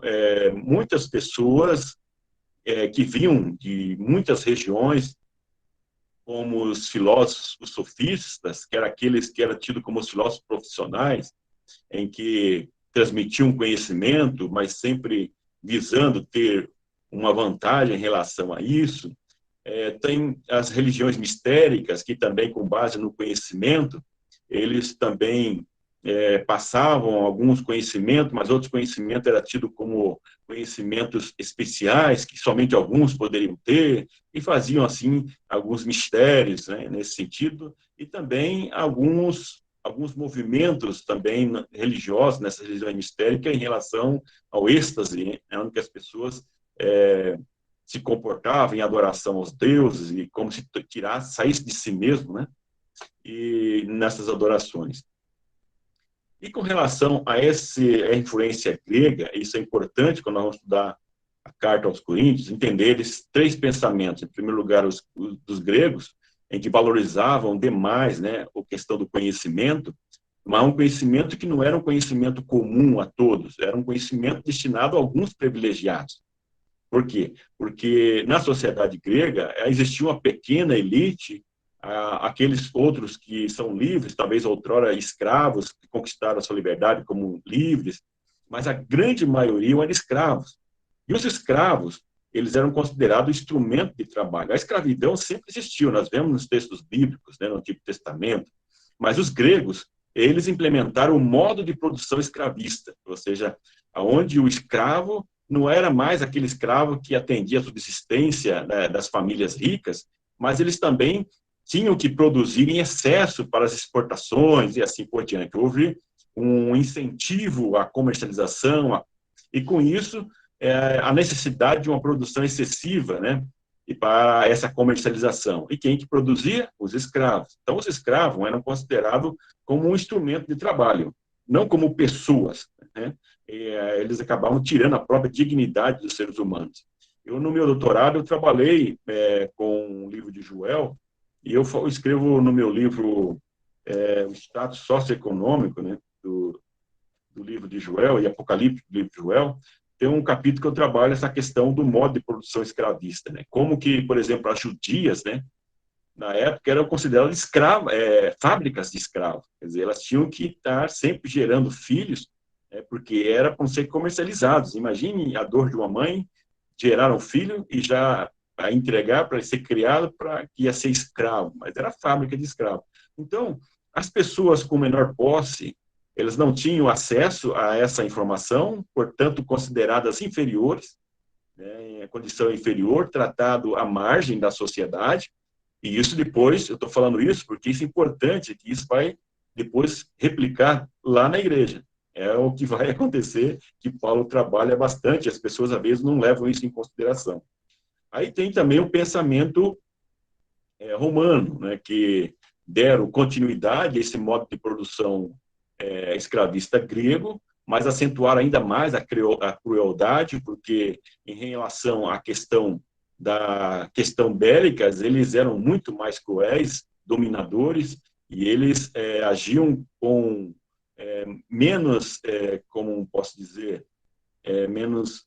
muitas pessoas que vinham de muitas regiões, como os filósofos, os sofistas, que eram aqueles que eram tidos como os filósofos profissionais, em que transmitiam conhecimento, mas sempre visando ter uma vantagem em relação a isso. Tem as religiões mistéricas, que também, com base no conhecimento, eles também passavam alguns conhecimentos, mas outros conhecimentos eram tidos como conhecimentos especiais, que somente alguns poderiam ter, e faziam, assim, alguns mistérios, né, nesse sentido, e também alguns movimentos também religiosos, nessas religiões mistéricas, em relação ao êxtase, né, onde as pessoas se comportavam em adoração aos deuses, e como se saísse de si mesmo, né, e nessas adorações. E com relação a essa influência grega, isso é importante quando nós vamos estudar a carta aos Coríntios, entender esses 3 pensamentos. Em primeiro lugar, os dos gregos, em que valorizavam demais, né, a questão do conhecimento, mas um conhecimento que não era um conhecimento comum a todos, era um conhecimento destinado a alguns privilegiados. Por quê? Porque na sociedade grega existia uma pequena elite, aqueles outros que são livres, talvez outrora escravos, que conquistaram a sua liberdade como livres, mas a grande maioria eram escravos. E os escravos, eles eram considerados instrumento de trabalho. A escravidão sempre existiu, nós vemos nos textos bíblicos, né, no Antigo Testamento, mas os gregos, eles implementaram o modo de produção escravista, ou seja, onde o escravo não era mais aquele escravo que atendia a subsistência, né, das famílias ricas, mas eles também tinham que produzir em excesso para as exportações e assim por diante. Houve um incentivo à comercialização, e com isso, a necessidade de uma produção excessiva, né, e para essa comercialização. E quem que produzia? Os escravos. Então, os escravos eram considerados como um instrumento de trabalho, não como pessoas, né? Eles acabavam tirando a própria dignidade dos seres humanos. Eu, no meu doutorado, eu trabalhei com o livro de Joel, e eu escrevo no meu livro o status socioeconômico, né, do livro de Joel, e Apocalipse do livro de Joel. Tem um capítulo que eu trabalho essa questão do modo de produção escravista, né? Como que, por exemplo, as judias, né, na época, eram consideradas fábricas de escravos. Quer dizer, elas tinham que estar sempre gerando filhos, porque era para ser comercializados. Imagine a dor de uma mãe gerar um filho e já a entregar para ser criado para que ia ser escravo, mas era fábrica de escravos. Então, as pessoas com menor posse, elas não tinham acesso a essa informação, portanto, consideradas inferiores, né, em condição inferior, tratado à margem da sociedade, e isso depois, eu estou falando isso porque isso é importante, que isso vai depois replicar lá na igreja. É o que vai acontecer, que Paulo trabalha bastante, as pessoas, às vezes, não levam isso em consideração. Aí tem também o pensamento romano, né, que deram continuidade a esse modo de produção escravista grego, mas acentuaram ainda mais a crueldade, porque em relação à questão bélica, eles eram muito mais cruéis, dominadores, e eles agiam com menos, como posso dizer, menos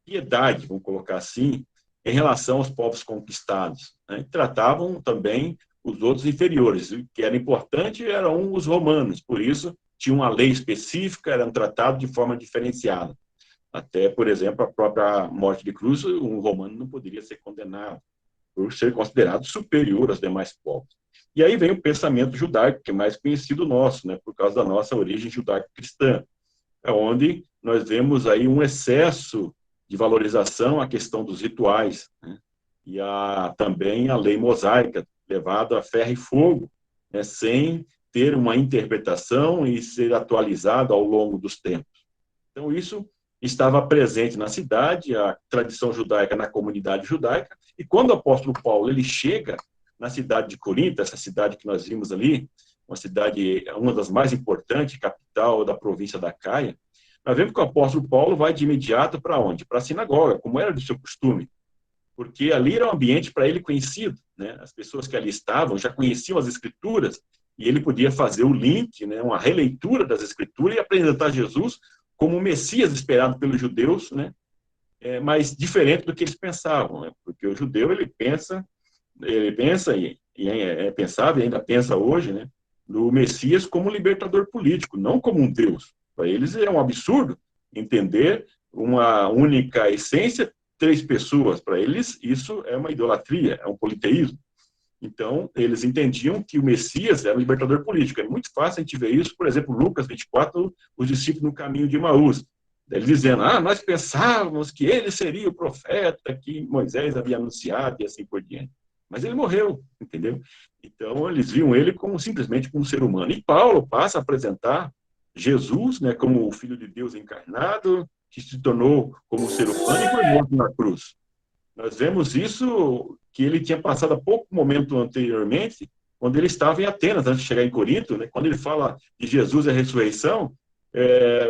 piedade, vamos colocar assim, em relação aos povos conquistados, né? Tratavam também os outros inferiores. O que era importante eram os romanos, por isso tinha uma lei específica, eram tratados de forma diferenciada. Até, por exemplo, a própria morte de cruz, um romano não poderia ser condenado por ser considerado superior aos demais povos. E aí vem o pensamento judaico, que é mais conhecido nosso, né, por causa da nossa origem judaico-cristã, onde nós vemos aí um excesso de valorização à questão dos rituais, né, e também a lei mosaica, levada a ferro e fogo, né, sem ter uma interpretação e ser atualizado ao longo dos tempos. Então, isso estava presente na cidade, a tradição judaica na comunidade judaica, e quando o apóstolo Paulo ele chega na cidade de Corinto, essa cidade que nós vimos ali, uma cidade, uma das mais importantes, capital da província da Caia, nós vemos que o apóstolo Paulo vai de imediato para onde? Para a sinagoga, como era do seu costume, porque ali era um ambiente para ele conhecido, né? As pessoas que ali estavam já conheciam as Escrituras, e ele podia fazer o link, né, uma releitura das Escrituras e apresentar Jesus como o Messias esperado pelos judeus, né, mas diferente do que eles pensavam, né, porque o judeu ele pensa e pensava e ainda pensa hoje, né, no Messias como libertador político, não como um Deus. Para eles é um absurdo entender uma única essência, 3 pessoas. Para eles isso é uma idolatria, é um politeísmo. Então, eles entendiam que o Messias era o libertador político. É muito fácil a gente ver isso, por exemplo, Lucas 24, os discípulos no caminho de Emaús. Eles dizendo, nós pensávamos que ele seria o profeta que Moisés havia anunciado e assim por diante. Mas ele morreu, entendeu? Então, eles viam ele simplesmente como um ser humano. E Paulo passa a apresentar Jesus, né, como o Filho de Deus encarnado, que se tornou como ser humano e foi morto na cruz. Nós vemos isso que ele tinha passado há pouco momento anteriormente, quando ele estava em Atenas, antes de chegar em Corinto, né? Quando ele fala de Jesus e a ressurreição,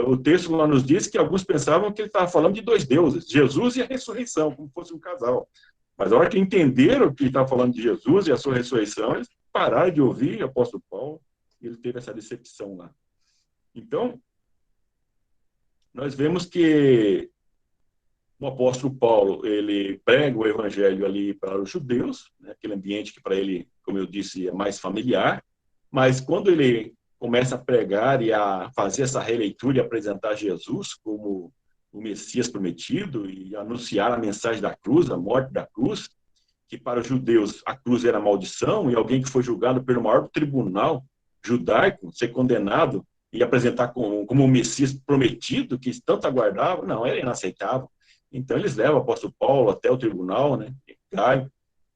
o texto lá nos diz que alguns pensavam que ele estava falando de 2 deuses, Jesus e a ressurreição, como fosse um casal. Mas a hora que entenderam que ele estava falando de Jesus e a sua ressurreição, eles pararam de ouvir o apóstolo Paulo, e ele teve essa decepção lá. Então, nós vemos que o apóstolo Paulo, ele prega o evangelho ali para os judeus, né, aquele ambiente que para ele, como eu disse, é mais familiar, mas quando ele começa a pregar e a fazer essa releitura e apresentar Jesus como o Messias prometido e anunciar a mensagem da cruz, a morte da cruz, que para os judeus a cruz era maldição e alguém que foi julgado pelo maior tribunal judaico ser condenado e apresentar como o Messias prometido, que tanto aguardavam, não, era inaceitável. Então, eles levam o apóstolo Paulo até o tribunal, né, Caio,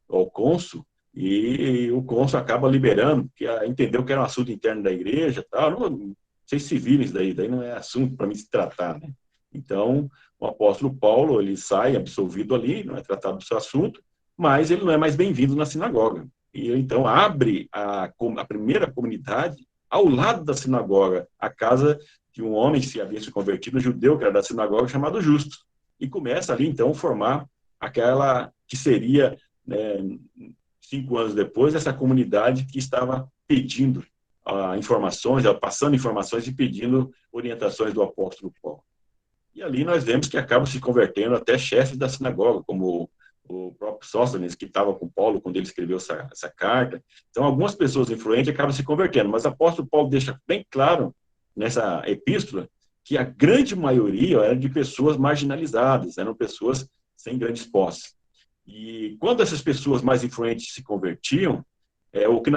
ao cônsul, e o cônsul acaba liberando, porque entendeu que era um assunto interno da igreja, tal. Não sei se viram isso daí não é assunto para mim se tratar, né? Então, o apóstolo Paulo, ele sai absolvido ali, não é tratado do seu assunto, mas ele não é mais bem-vindo na sinagoga. E ele, então, abre a primeira comunidade ao lado da sinagoga, a casa de um homem que se havia se convertido, um judeu, que era da sinagoga, chamado Justo. E começa ali, então, a formar aquela que seria, 5 anos depois, essa comunidade que estava pedindo informações, passando informações e pedindo orientações do apóstolo Paulo. E ali nós vemos que acabam se convertendo até chefes da sinagoga, como o próprio Sóstenes, que estava com Paulo quando ele escreveu essa carta. Então, algumas pessoas influentes acabam se convertendo, mas o apóstolo Paulo deixa bem claro nessa epístola que a grande maioria era de pessoas marginalizadas, eram pessoas sem grandes posses. E quando essas pessoas mais influentes se convertiam, o que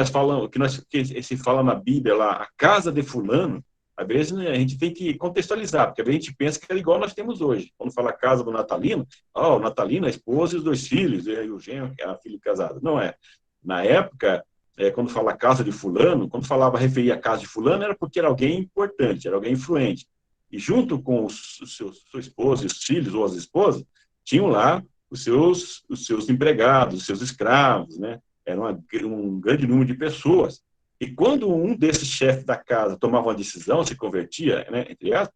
se fala na Bíblia lá, a casa de fulano, às vezes, né, a gente tem que contextualizar, porque às vezes a gente pensa que é igual nós temos hoje. Quando fala a casa do Natalino, o Natalino, a esposa e os 2 filhos, e o genro, que é a filha casada. Não é. Na época, quando fala casa de fulano, quando falava referir a casa de fulano, era porque era alguém importante, era alguém influente. E junto com sua esposa, os filhos ou as esposas, tinham lá os seus empregados, os seus escravos, né? Era um grande número de pessoas. E quando um desses chefes da casa tomava uma decisão, se convertia, né, entre aspas,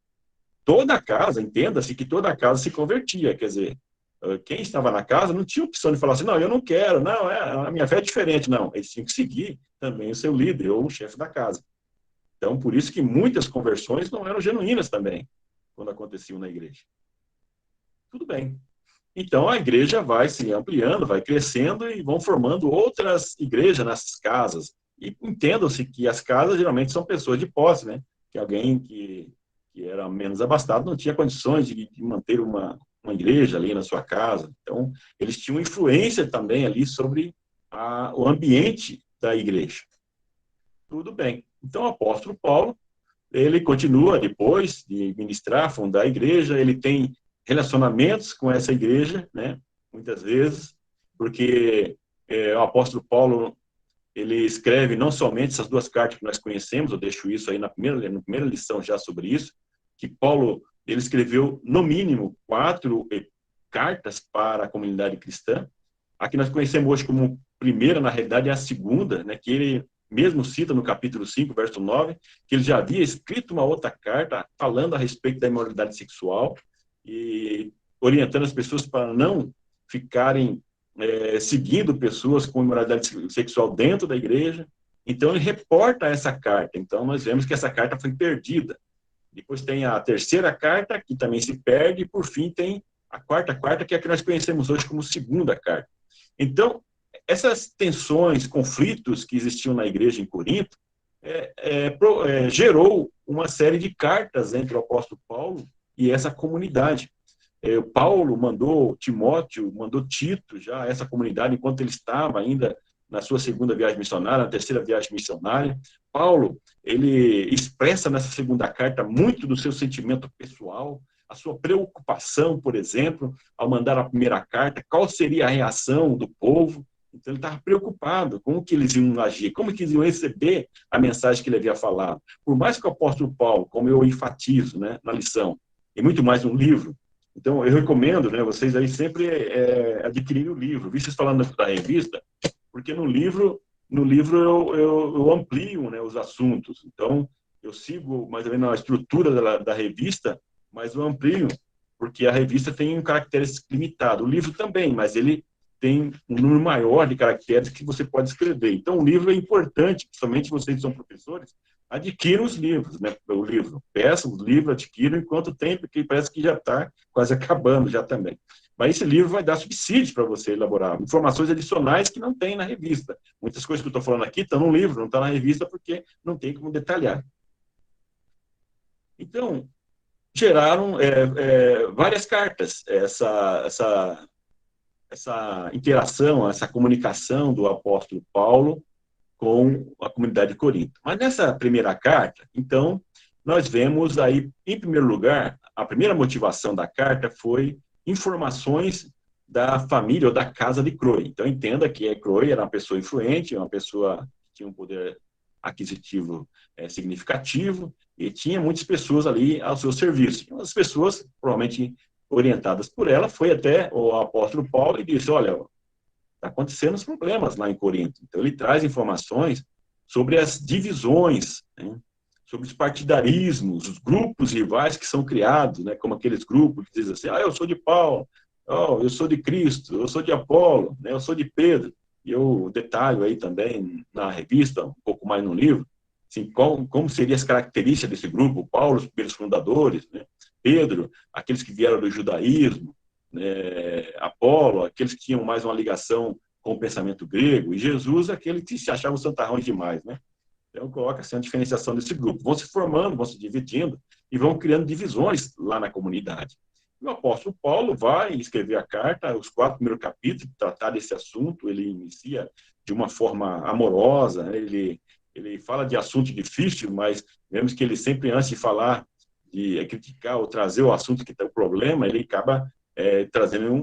toda a casa, entenda-se que toda a casa se convertia. Quer dizer, quem estava na casa não tinha opção de falar assim, não, eu não quero, não, a minha fé é diferente. Não, eles tinham que seguir também o seu líder ou o chefe da casa. Então, por isso que muitas conversões não eram genuínas também, quando aconteciam na igreja. Tudo bem. Então, a igreja vai se ampliando, vai crescendo e vão formando outras igrejas nessas casas. E entendam-se que as casas geralmente são pessoas de posse, né? Que alguém que era menos abastado não tinha condições de manter uma igreja ali na sua casa. Então, eles tinham influência também ali sobre o ambiente da igreja. Tudo bem. Então, o apóstolo Paulo, ele continua depois de ministrar, fundar a igreja, ele tem relacionamentos com essa igreja, né? Muitas vezes, porque o apóstolo Paulo, ele escreve não somente essas 2 cartas que nós conhecemos, eu deixo isso aí na primeira lição já sobre isso, que Paulo, ele escreveu no mínimo 4 cartas para a comunidade cristã. A que nós conhecemos hoje como primeira, na realidade, é a segunda, né, que ele mesmo cita no capítulo 5, verso 9, que ele já havia escrito uma outra carta falando a respeito da imoralidade sexual e orientando as pessoas para não ficarem seguindo pessoas com imoralidade sexual dentro da igreja. Então, ele reporta essa carta. Então, nós vemos que essa carta foi perdida. Depois tem a terceira carta, que também se perde, e, por fim, tem a quarta carta, que é a que nós conhecemos hoje como segunda carta. Então, essas tensões, conflitos que existiam na igreja em Corinto, gerou uma série de cartas entre o apóstolo Paulo e essa comunidade. Paulo mandou Timóteo, mandou Tito já a essa comunidade enquanto ele estava ainda na sua segunda viagem missionária, na terceira viagem missionária. Paulo, ele expressa nessa segunda carta muito do seu sentimento pessoal, a sua preocupação, por exemplo, ao mandar a primeira carta, qual seria a reação do povo. Então, ele estava preocupado com o que eles iam agir, como que eles iam receber a mensagem que ele havia falado. Por mais que o apóstolo Paulo, como eu enfatizo, né, na lição, e muito mais no livro, então eu recomendo, né, vocês aí sempre adquirirem o livro. Vi vocês falando da revista, porque no livro eu amplio, né, os assuntos. Então, eu sigo mais ou menos a estrutura da revista, mas eu amplio, porque a revista tem um caractere limitado. O livro também, mas ele tem um número maior de caracteres que você pode escrever. Então, o livro é importante, principalmente vocês que são professores, adquiram os livros, né? O livro, peçam os livros, adquiram enquanto tem, porque parece que já está quase acabando já também. Mas esse livro vai dar subsídios para você elaborar, informações adicionais que não tem na revista. Muitas coisas que eu estou falando aqui estão no livro, não está na revista porque não tem como detalhar. Então, geraram várias cartas, essa interação, essa comunicação do apóstolo Paulo com a comunidade de Corinto. Mas nessa primeira carta, então, nós vemos aí, em primeiro lugar, a primeira motivação da carta foi informações da família ou da casa de Chloe. Então, entenda que Chloe era uma pessoa influente, uma pessoa que tinha um poder aquisitivo significativo, e tinha muitas pessoas ali ao seu serviço. E umas pessoas, provavelmente orientadas por ela, foi até o apóstolo Paulo e disse, olha, está acontecendo os problemas lá em Corinto. Então, ele traz informações sobre as divisões, né, sobre os partidarismos, os grupos rivais que são criados, né, como aqueles grupos que dizem assim, eu sou de Paulo, eu sou de Cristo, eu sou de Apolo, né, eu sou de Pedro. E eu detalho aí também na revista, um pouco mais no livro, assim, como seriam as características desse grupo, Paulo, os primeiros fundadores, né, Pedro, aqueles que vieram do judaísmo, né, Apolo, aqueles que tinham mais uma ligação com o pensamento grego, e Jesus, aquele que se achavam santarrões demais, né? Então, coloca-se a diferenciação desse grupo. Vão se formando, vão se dividindo e vão criando divisões lá na comunidade. E o apóstolo Paulo vai escrever a carta, os 4 primeiros capítulos, tratar desse assunto. Ele inicia de uma forma amorosa, né? Ele fala de assunto difícil, mas vemos que ele sempre, antes de falar, de criticar ou trazer o assunto que tem o problema, ele acaba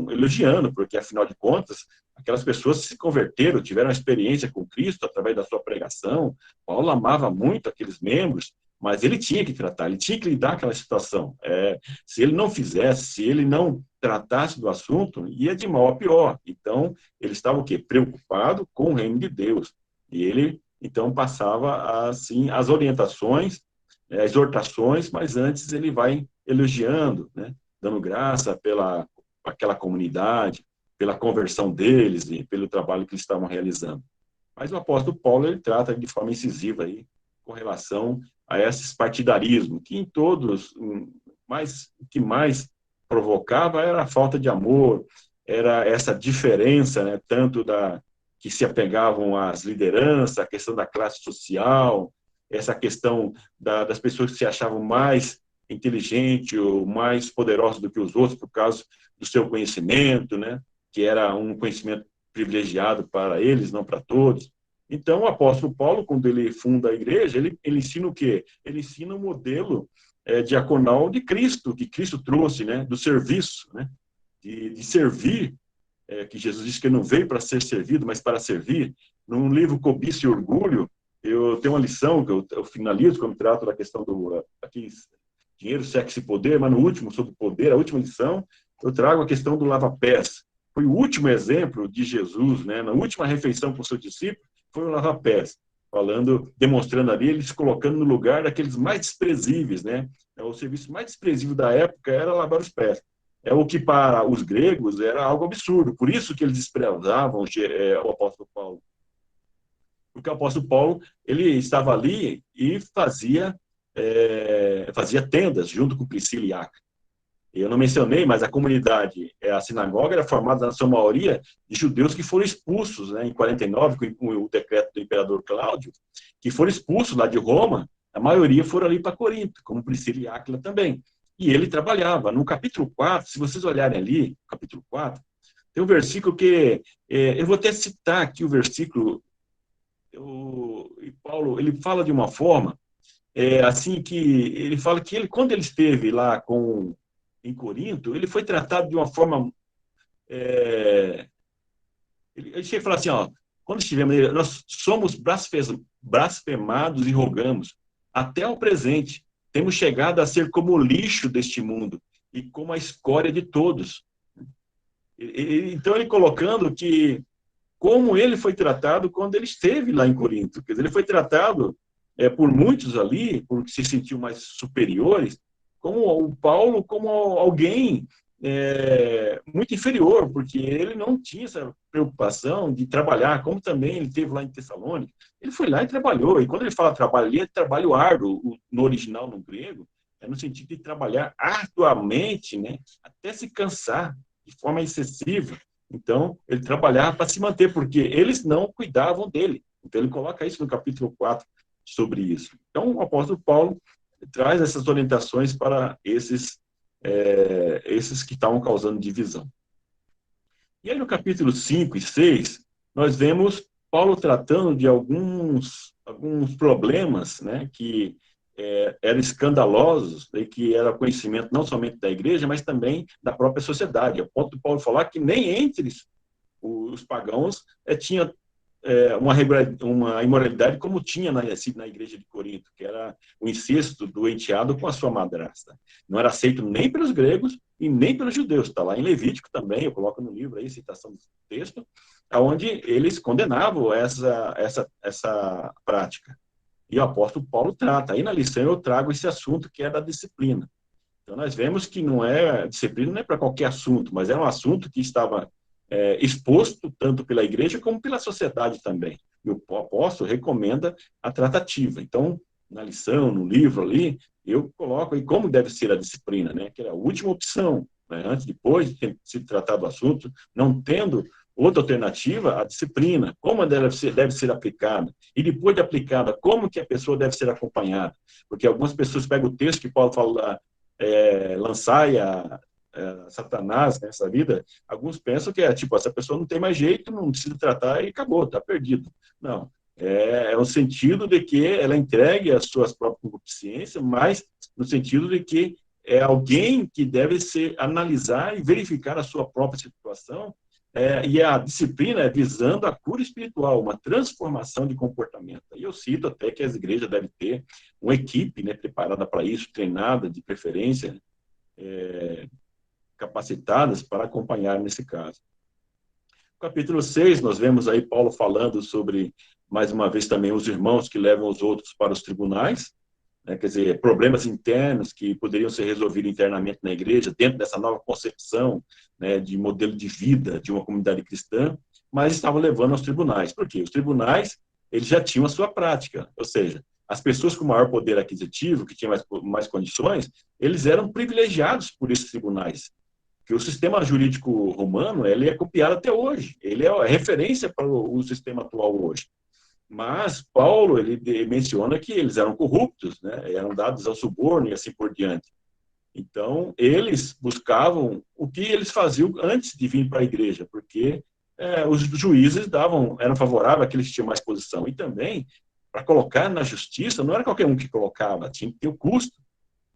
elogiando, porque, afinal de contas, aquelas pessoas se converteram, tiveram uma experiência com Cristo através da sua pregação. Paulo amava muito aqueles membros, mas ele tinha que tratar, ele tinha que lidar com aquela situação. Se ele não fizesse, se ele não tratasse do assunto, ia de mal a pior. Então, ele estava o quê? Preocupado com o reino de Deus. E ele, então, passava, assim, as orientações, exortações, mas antes ele vai elogiando, né? Dando graça pela aquela comunidade, pela conversão deles e pelo trabalho que eles estavam realizando. Mas o apóstolo Paulo, ele trata de forma incisiva aí com relação a esses partidarismos, que em todos, o que mais provocava era a falta de amor, era essa diferença, né, tanto que se apegavam às lideranças, a questão da classe social, essa questão das pessoas que se achavam mais inteligente ou mais poderoso do que os outros por causa do seu conhecimento, né? Que era um conhecimento privilegiado para eles, não para todos. Então, o apóstolo Paulo, quando ele funda a igreja, ele ensina o quê? Ele ensina o modelo diaconal de Cristo, que Cristo trouxe, né? Do serviço, né? De servir, que Jesus disse que não veio para ser servido, mas para servir. Num livro Cobiça e Orgulho, eu tenho uma lição que eu finalizo quando trato da questão do dinheiro, sexo e poder, mas no último, sobre poder, a última lição, eu trago a questão do lava-pés. Foi o último exemplo de Jesus, né? Na última refeição com o seu discípulo, foi o lava-pés, demonstrando ali, ele se colocando no lugar daqueles mais desprezíveis, né? O serviço mais desprezível da época era lavar os pés. O que para os gregos era algo absurdo, por isso que eles desprezavam o apóstolo Paulo. Porque o apóstolo Paulo, ele estava ali e fazia tendas junto com Priscila e Áquila. Eu não mencionei, mas a comunidade, a sinagoga era formada, na sua maioria, de judeus que foram expulsos, né, em 49, com o decreto do imperador Cláudio, que foram expulsos lá de Roma, a maioria foram ali para Corinto, como Priscila e Áquila também. E ele trabalhava. No capítulo 4, se vocês olharem ali, capítulo 4, tem um versículo que, eu vou até citar aqui o versículo, e Paulo, ele fala de uma forma, assim, que ele fala que quando ele esteve lá em Corinto, ele foi tratado de uma forma, ele chega e fala assim, quando estivemos, nós somos blasfemados e rogamos, até o presente, temos chegado a ser como o lixo deste mundo e como a escória de todos. Então, ele colocando que, como ele foi tratado quando ele esteve lá em Corinto, quer dizer, ele foi tratado por muitos ali, por que se sentiu mais superiores, como o Paulo, como alguém muito inferior, porque ele não tinha essa preocupação de trabalhar, como também ele teve lá em Tessalônica. Ele foi lá e trabalhou, e quando ele fala trabalho ali, é trabalho árduo, no original, no grego, no sentido de trabalhar arduamente, né, até se cansar, de forma excessiva. Então, ele trabalhava para se manter, porque eles não cuidavam dele. Então, ele coloca isso no capítulo 4, sobre isso. Então, o apóstolo Paulo traz essas orientações para esses que estavam causando divisão. E aí, no capítulo 5 e 6, nós vemos Paulo tratando de alguns problemas, né, que eram escandalosos, e que era conhecimento não somente da igreja, mas também da própria sociedade. A ponto de Paulo falar que nem entre os pagãos tinha uma imoralidade como tinha na igreja de Corinto, que era o incesto do enteado com a sua madrasta. Não era aceito nem pelos gregos e nem pelos judeus. Está lá em Levítico também, eu coloco no livro aí, citação do texto, onde eles condenavam essa prática. E o apóstolo Paulo trata. Aí na lição eu trago esse assunto que é da disciplina. Então nós vemos que disciplina não é para qualquer assunto, mas era um assunto que estava exposto tanto pela igreja como pela sociedade também. E o apóstolo recomenda a tratativa. Então, na lição, no livro ali, eu coloco aí como deve ser a disciplina, né? Que é a última opção, né? Depois de se tratar do assunto, não tendo outra alternativa, a disciplina, como deve ser aplicada. E depois de aplicada, como que a pessoa deve ser acompanhada. Porque algumas pessoas pegam o texto que Paulo fala, lançai a Satanás nessa vida, alguns pensam que essa pessoa não tem mais jeito, não precisa tratar e acabou, está perdido. Não, é o sentido de que ela entregue as suas próprias concupiscências, mas no sentido de que é alguém que deve analisar e verificar a sua própria situação, e a disciplina é visando a cura espiritual, uma transformação de comportamento. E eu cito até que as igrejas devem ter uma equipe, né, preparada para isso, treinada, de preferência, capacitadas para acompanhar nesse caso. No capítulo 6, nós vemos aí Paulo falando sobre, mais uma vez também, os irmãos que levam os outros para os tribunais, né, quer dizer, problemas internos que poderiam ser resolvidos internamente na igreja, dentro dessa nova concepção, né, de modelo de vida de uma comunidade cristã, mas estavam levando aos tribunais. Por quê? Os tribunais, eles já tinham a sua prática, ou seja, as pessoas com maior poder aquisitivo, que tinham mais condições, eles eram privilegiados por esses tribunais. Que o sistema jurídico romano, ele é copiado até hoje. Ele é a referência para o sistema atual hoje. Mas Paulo, ele menciona que eles eram corruptos, né? Eram dados ao suborno e assim por diante. Então, eles buscavam o que eles faziam antes de vir para a igreja, porque os juízes eram favoráveis àqueles que tinham mais posição. E também, para colocar na justiça, não era qualquer um que colocava, tinha que ter o custo.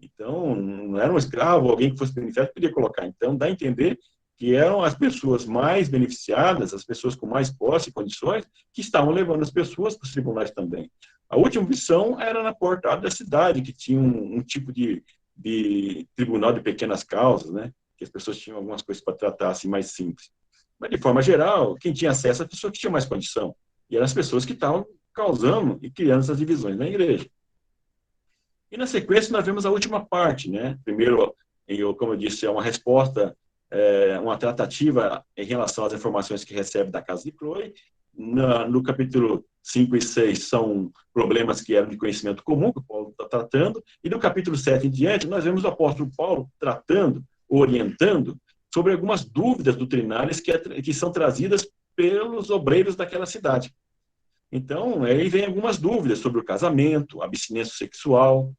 Então, não era um escravo, alguém que fosse beneficiado que podia colocar. Então, dá a entender que eram as pessoas mais beneficiadas, as pessoas com mais posse e condições, que estavam levando as pessoas para os tribunais também. A última opção era na porta da cidade, que tinha um tipo de tribunal de pequenas causas, né? Que as pessoas tinham algumas coisas para tratar assim, mais simples. Mas, de forma geral, quem tinha acesso, as pessoas que tinham mais condição. E eram as pessoas que estavam causando e criando essas divisões na igreja. E, na sequência, nós vemos a última parte, né? Primeiro, como eu disse, é uma resposta, uma tratativa em relação às informações que recebe da casa de Chloe. No capítulo 5 e 6 são problemas que eram de conhecimento comum, que o Paulo está tratando. E no capítulo 7 em diante, nós vemos o apóstolo Paulo tratando, orientando, sobre algumas dúvidas doutrinárias que são trazidas pelos obreiros daquela cidade. Então, aí vem algumas dúvidas sobre o casamento, a abstinência sexual,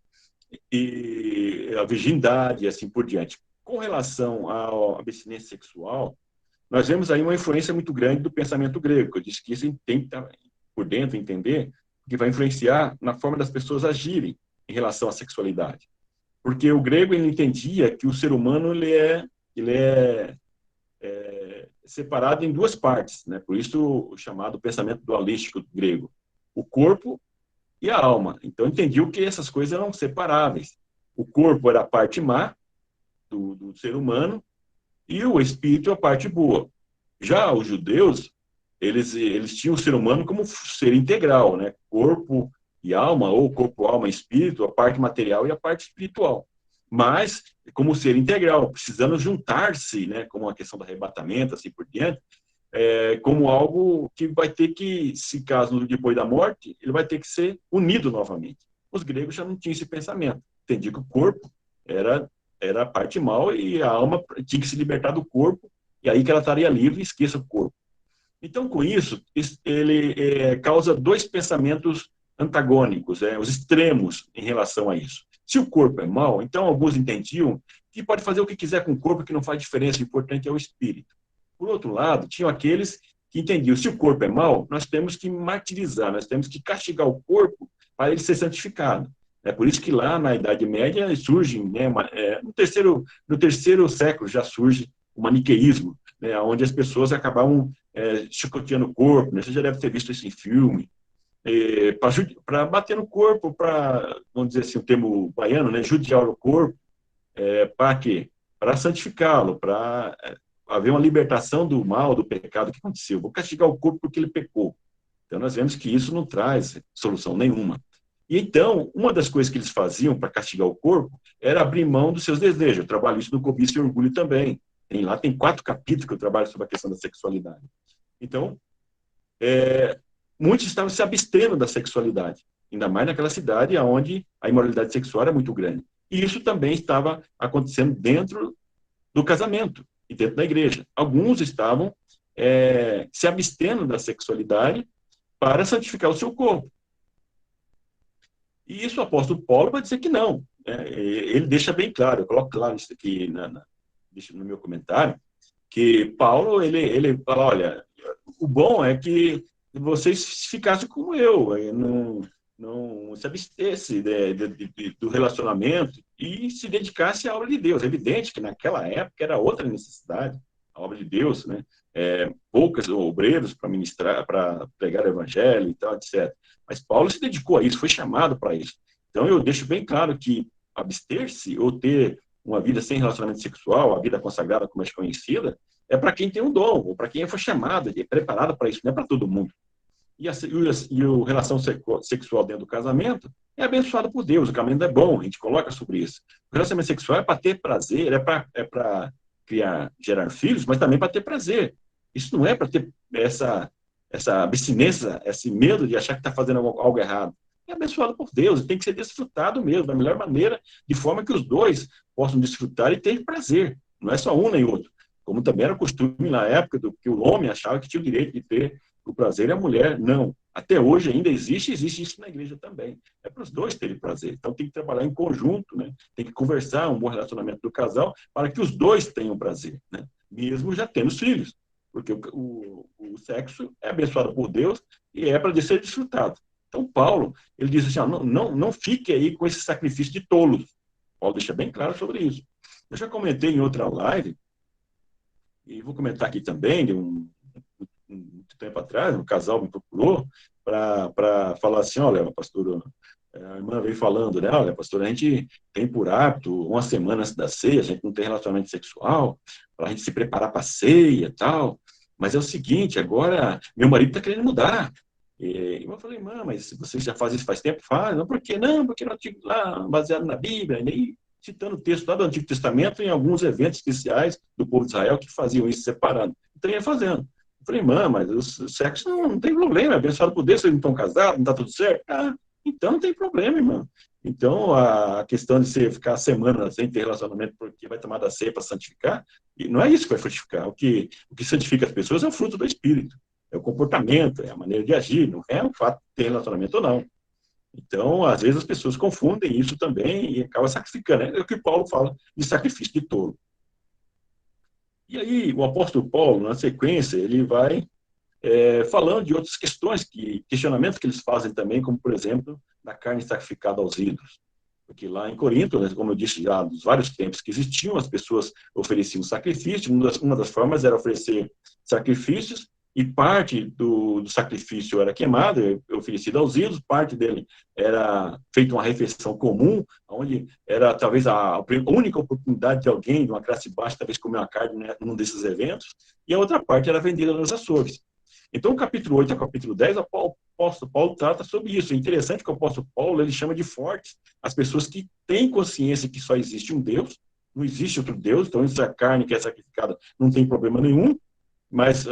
e a virgindade e assim por diante. Com relação à abstinência sexual, nós vemos aí uma influência muito grande do pensamento grego, que eu disse que isso tem que estar por dentro, entender, que vai influenciar na forma das pessoas agirem em relação à sexualidade. Porque o grego, ele entendia que o ser humano ele é separado em duas partes, né? Por isso o chamado pensamento dualístico grego. O corpo e a alma. Então, entendiam que essas coisas eram separáveis. O corpo era a parte má do ser humano e o espírito a parte boa. Já os judeus, eles tinham o ser humano como ser integral, né? Corpo e alma, ou corpo, alma e espírito, a parte material e a parte espiritual. Mas, como ser integral, precisando juntar-se, né? Como a questão do arrebatamento, assim por diante, como algo que vai ter que, se caso depois da morte, ele vai ter que ser unido novamente. Os gregos já não tinham esse pensamento. Entendiam que o corpo era a parte mal e a alma tinha que se libertar do corpo, e aí que ela estaria livre e esqueça o corpo. Então, com isso, ele causa dois pensamentos antagônicos, os extremos em relação a isso. Se o corpo é mau, então alguns entendiam que pode fazer o que quiser com o corpo, que não faz diferença, o importante é o espírito. Por outro lado, tinham aqueles que entendiam, se o corpo é mau, nós temos que martirizar, nós temos que castigar o corpo para ele ser santificado. É por isso que lá na Idade Média surge, né, no terceiro século já surge o maniqueísmo, né, onde as pessoas acabavam chicoteando o corpo, né? Você já deve ter visto isso em filme, para bater no corpo, para, vamos dizer assim, o termo baiano, né? Judiar o corpo, para quê? Para santificá-lo, para haver uma libertação do mal, do pecado que aconteceu. Vou castigar o corpo porque ele pecou. Então, nós vemos que isso não traz solução nenhuma. E então, uma das coisas que eles faziam para castigar o corpo era abrir mão dos seus desejos. Eu trabalho isso no Cobiça e Orgulho também. Lá tem 4 capítulos que eu trabalho sobre a questão da sexualidade. Então, muitos estavam se abstendo da sexualidade, ainda mais naquela cidade onde a imoralidade sexual era muito grande. E isso também estava acontecendo dentro do casamento e dentro da igreja. Alguns estavam se abstendo da sexualidade para santificar o seu corpo. E isso o apóstolo Paulo vai dizer que não. Ele deixa bem claro, eu coloco claro isso aqui no meu comentário, que Paulo, ele fala, olha, o bom é que vocês ficassem como eu, não se abstesse do relacionamento e se dedicasse à obra de Deus. É evidente que naquela época era outra necessidade, a obra de Deus, né? Poucos obreiros para ministrar, para pregar o evangelho e tal, etc. Mas Paulo se dedicou a isso, foi chamado para isso. Então eu deixo bem claro que abster-se ou ter uma vida sem relacionamento sexual, a vida consagrada como é conhecida, é para quem tem um dom, ou para quem foi chamado, é preparado para isso, não é para todo mundo. E a relação sexual dentro do casamento é abençoada por Deus, o casamento é bom, a gente coloca sobre isso. O relacionamento sexual é para ter prazer, é para gerar filhos, mas também para ter prazer. Isso não é para ter essa abstinência, esse medo de achar que está fazendo algo errado. É abençoado por Deus, e tem que ser desfrutado mesmo, da melhor maneira, de forma que os dois possam desfrutar e ter prazer. Não é só um nem outro. Como também era costume na época que o homem achava que tinha o direito de ter o prazer e a mulher não. Até hoje ainda existe isso na igreja também. É para os dois terem prazer. Então tem que trabalhar em conjunto, né? Tem que conversar, um bom relacionamento do casal, para que os dois tenham prazer, né? Mesmo já tendo filhos. Porque o sexo é abençoado por Deus e é para ser desfrutado. Então Paulo, ele diz assim, não fique aí com esse sacrifício de tolos. Paulo deixa bem claro sobre isso. Eu já comentei em outra live, e vou comentar aqui também, de muito tempo atrás, um casal me procurou para falar assim, olha, pastor, a irmã veio falando, né, olha, pastor, a gente tem por hábito, uma semana antes da ceia, a gente não tem relacionamento sexual, para a gente se preparar para a ceia e tal, mas é o seguinte, agora meu marido está querendo mudar. E eu falei, irmã, mas você já faz isso faz tempo? Faz. Não, por quê? Não, porque no Antigo, lá, baseado na Bíblia, e citando o texto lá do Antigo Testamento em alguns eventos especiais do povo de Israel que faziam isso separando. Então ia fazendo. Eu falei, irmã, mas o sexo não tem problema, é abençoado por Deus, vocês não estão casados, não está tudo certo? Ah, então não tem problema, irmã. Então a questão de você ficar semanas sem ter relacionamento porque vai tomar da ceia para santificar, e não é isso que vai frutificar. O que santifica as pessoas é o fruto do Espírito. É o comportamento, é a maneira de agir, não é o fato de ter relacionamento ou não. Então, às vezes as pessoas confundem isso também e acabam sacrificando. É o que Paulo fala de sacrifício de tolo. E aí, o apóstolo Paulo, na sequência, ele vai falando de outras questões, questionamentos que eles fazem também, como, por exemplo, da carne sacrificada aos ídolos. Porque lá em Corinto, né, como eu disse já, dos vários tempos que existiam, as pessoas ofereciam sacrifício, uma das formas era oferecer sacrifícios, e parte do sacrifício era queimado, oferecido aos ídolos, parte dele era feita uma refeição comum, onde era talvez a única oportunidade de alguém de uma classe baixa, talvez comer uma carne, né, num desses eventos, e a outra parte era vendida nos açougues. Então, o capítulo 8 e o capítulo 10, o apóstolo Paulo trata sobre isso. É interessante que o apóstolo Paulo ele chama de fortes as pessoas que têm consciência que só existe um Deus, não existe outro Deus, então essa carne que é sacrificada não tem problema nenhum, mas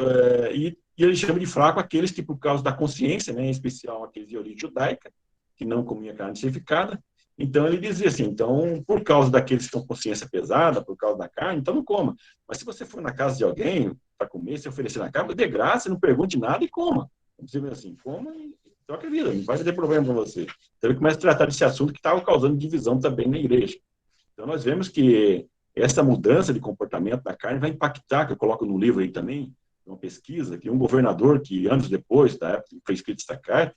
e ele chama de fraco aqueles que, por causa da consciência, né, em especial aqueles de origem judaica, que não comiam carne sacrificada. Então ele dizia assim, então, por causa daqueles que têm consciência pesada, por causa da carne, então não coma. Mas se você for na casa de alguém para comer, se oferecer na casa, dê graça, não pergunte nada e coma. Você vê assim, coma e toca a vida, não vai ter problema com você. Então ele começa a tratar desse assunto que estava causando divisão também na igreja. Então nós vemos que essa mudança de comportamento da carne vai impactar, que eu coloco no livro aí também, uma pesquisa, que um governador que anos depois, da época que foi escrita essa carta,